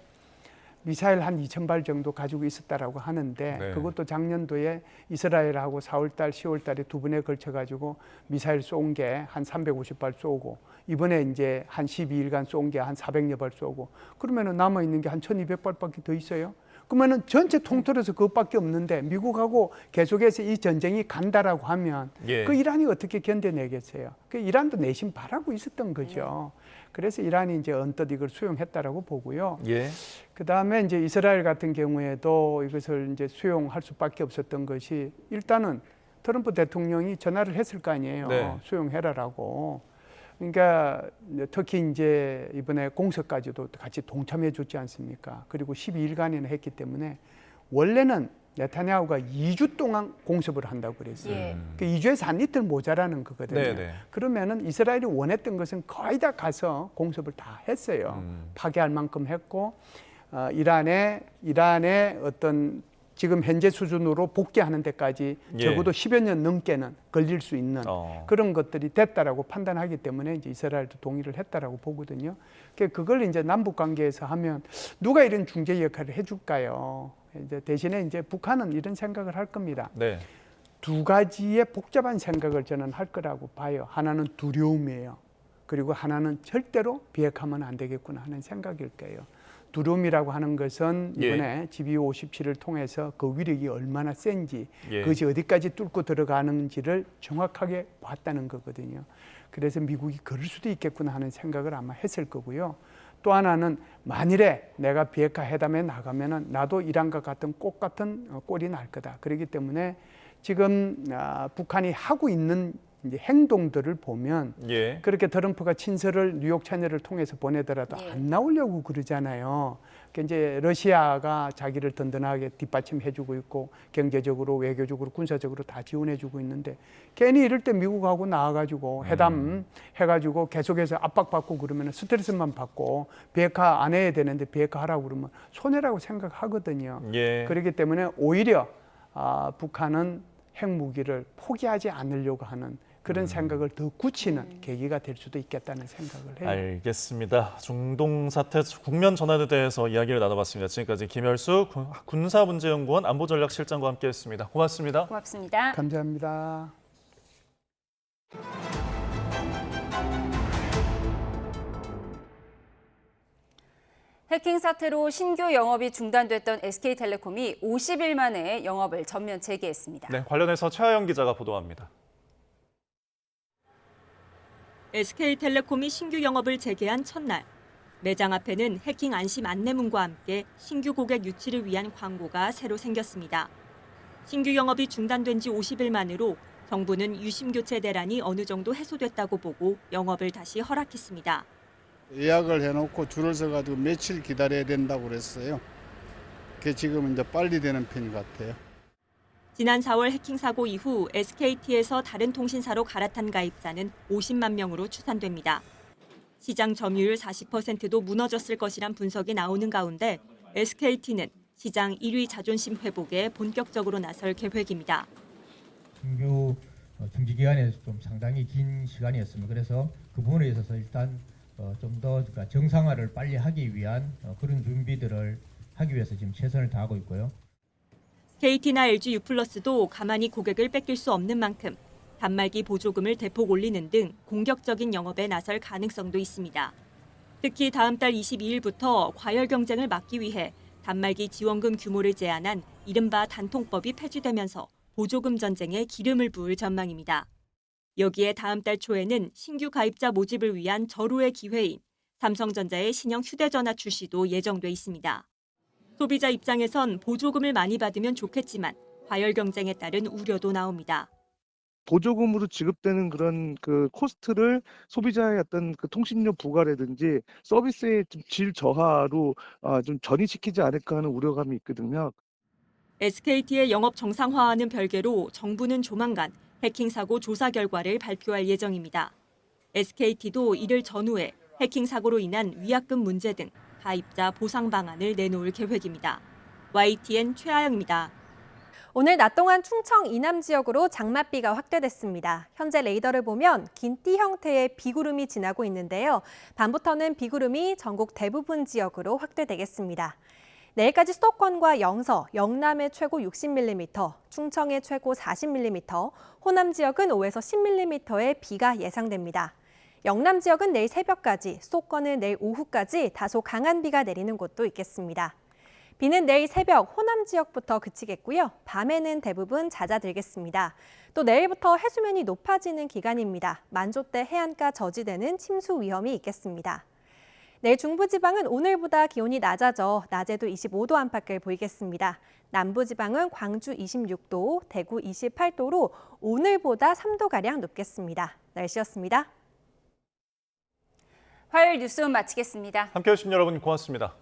미사일 한 2,000발 정도 가지고 있었다라고 하는데 그것도 작년도에 이스라엘하고 4월달, 10월달에 두 번에 걸쳐 가지고 미사일 쏜 게 한 350발 쏘고 이번에 이제 한 12일간 쏜 게 한 400여 발 쏘고 그러면은 남아 있는 게 한 1,200발밖에 더 있어요. 그러면은 전체 통틀어서 그것밖에 없는데 미국하고 계속해서 이 전쟁이 간다라고 하면 그 이란이 어떻게 견뎌내겠어요? 그 이란도 내심 바라고 있었던 거죠. 그래서 이란이 이제 언뜻 이걸 수용했다라고 보고요. 그 다음에 이제 이스라엘 같은 경우에도 이것을 이제 수용할 수밖에 없었던 것이 일단은 트럼프 대통령이 전화를 했을 거 아니에요. 수용해라라고. 그러니까 특히 이제 이번에 공석까지도 같이 동참해 줬지 않습니까? 그리고 12일간이나 했기 때문에 원래는 네타냐후가 2주 동안 공습을 한다고 그랬어요. 그 2주에서 한 이틀 모자라는 거거든요. 그러면은 이스라엘이 원했던 것은 거의 다 가서 공습을 다 했어요. 파괴할 만큼 했고 이란의 어떤 지금 현재 수준으로 복귀하는 데까지 적어도 10여 년 넘게는 걸릴 수 있는 그런 것들이 됐다라고 판단하기 때문에 이제 이스라엘도 동의를 했다라고 보거든요. 그걸 이제 남북 관계에서 하면 누가 이런 중재 역할을 해줄까요? 이제 대신에 이제 북한은 이런 생각을 할 겁니다. 두 가지의 복잡한 생각을 저는 할 거라고 봐요. 하나는 두려움이에요. 그리고 하나는 절대로 비핵화하면 안 되겠구나 하는 생각일 거예요. 두려움이라고 하는 것은 이번에 GBU-57을 통해서 그 위력이 얼마나 센지 그것이 어디까지 뚫고 들어가는지를 정확하게 봤다는 거거든요. 그래서 미국이 그럴 수도 있겠구나 하는 생각을 아마 했을 거고요. 또 하나는 만일에 내가 비핵화 회담에 나가면은 나도 이란과 같은 꽃 같은 꼴이 날 거다. 그렇기 때문에 지금 북한이 하고 있는 이제 행동들을 보면 예. 그렇게 트럼프가 친서를 뉴욕 채널을 통해서 보내더라도 안 나오려고 그러잖아요. 그러니까 이제 러시아가 자기를 든든하게 뒷받침해주고 있고 경제적으로, 외교적으로, 군사적으로 다 지원해주고 있는데 괜히 이럴 때 미국하고 나와가지고 회담 해가지고 계속해서 압박받고 그러면 스트레스만 받고 비핵화 안 해야 되는데 비핵화 하라고 그러면 손해라고 생각하거든요. 예. 그렇기 때문에 오히려 북한은 핵무기를 포기하지 않으려고 하는 그런 생각을 더 굳히는 계기가 될 수도 있겠다는 생각을 해요. 알겠습니다. 중동 사태 국면 전환에 대해서 이야기를 나눠봤습니다. 지금까지 김열수 군사문제연구원 안보전략실장과 함께했습니다. 고맙습니다. 고맙습니다. 감사합니다. 해킹 사태로 신규 영업이 중단됐던 SK텔레콤이 50일 만에 영업을 전면 재개했습니다. 네, 관련해서 최하영 기자가 보도합니다. SK텔레콤이 신규 영업을 재개한 첫날, 매장 앞에는 해킹 안심 안내문과 함께 신규 고객 유치를 위한 광고가 새로 생겼습니다. 신규 영업이 중단된 지 50일 만으로 정부는 유심 교체 대란이 어느 정도 해소됐다고 보고 영업을 다시 허락했습니다. 예약을 해놓고 줄을 서가지고 며칠 기다려야 된다고 그랬어요. 그게 지금 이제 빨리 되는 편 같아요. 지난 4월 해킹 사고 이후 SKT에서 다른 통신사로 갈아탄 가입자는 50만 명으로 추산됩니다. 시장 점유율 40%도 무너졌을 것이란 분석이 나오는 가운데 SKT는 시장 1위 자존심 회복에 본격적으로 나설 계획입니다. 신규 중지 기간에 좀 상당히 긴 시간이었습니다. 그래서 그 부분에 있어서 일단 좀 더 정상화를 빨리 하기 위한 그런 준비들을 하기 위해서 지금 최선을 다하고 있고요. KT나 LG U+도 가만히 고객을 뺏길 수 없는 만큼 단말기 보조금을 대폭 올리는 등 공격적인 영업에 나설 가능성도 있습니다. 특히 다음 달 22일부터 과열 경쟁을 막기 위해 단말기 지원금 규모를 제한한 이른바 단통법이 폐지되면서 보조금 전쟁에 기름을 부을 전망입니다. 여기에 다음 달 초에는 신규 가입자 모집을 위한 절호의 기회인 삼성전자의 신형 휴대전화 출시도 예정돼 있습니다. 소비자 입장에선 보조금을 많이 받으면 좋겠지만 과열 경쟁에 따른 우려도 나옵니다. 보조금으로 지급되는 그런 그 코스트를 소비자의 어떤 그 통신료 부과라든지 서비스의 좀 질 저하로 좀 전이시키지 않을까 하는 우려감이 있거든요. SKT의 영업 정상화와는 별개로 정부는 조만간 해킹 사고 조사 결과를 발표할 예정입니다. SKT도 이를 전후해 해킹 사고로 인한 위약금 문제 등 가입자 보상 방안을 내놓을 계획입니다. YTN 최하영입니다. 오늘 낮 동안 충청 이남 지역으로 장맛비가 확대됐습니다. 현재 레이더를 보면 긴 띠 형태의 비구름이 지나고 있는데요. 밤부터는 비구름이 전국 대부분 지역으로 확대되겠습니다. 내일까지 수도권과 영서, 영남의 최고 60mm, 충청의 최고 40mm, 호남 지역은 5에서 10mm의 비가 예상됩니다. 영남 지역은 내일 새벽까지, 수도권은 내일 오후까지 다소 강한 비가 내리는 곳도 있겠습니다. 비는 내일 새벽 호남 지역부터 그치겠고요. 밤에는 대부분 잦아들겠습니다. 또 내일부터 해수면이 높아지는 기간입니다. 만조대 해안가 저지대는 침수 위험이 있겠습니다. 내일 중부지방은 오늘보다 기온이 낮아져 낮에도 25도 안팎을 보이겠습니다. 남부지방은 광주 26도, 대구 28도로 오늘보다 3도가량 높겠습니다. 날씨였습니다. 화요일 뉴스룸 마치겠습니다. 함께해 주신 여러분 고맙습니다.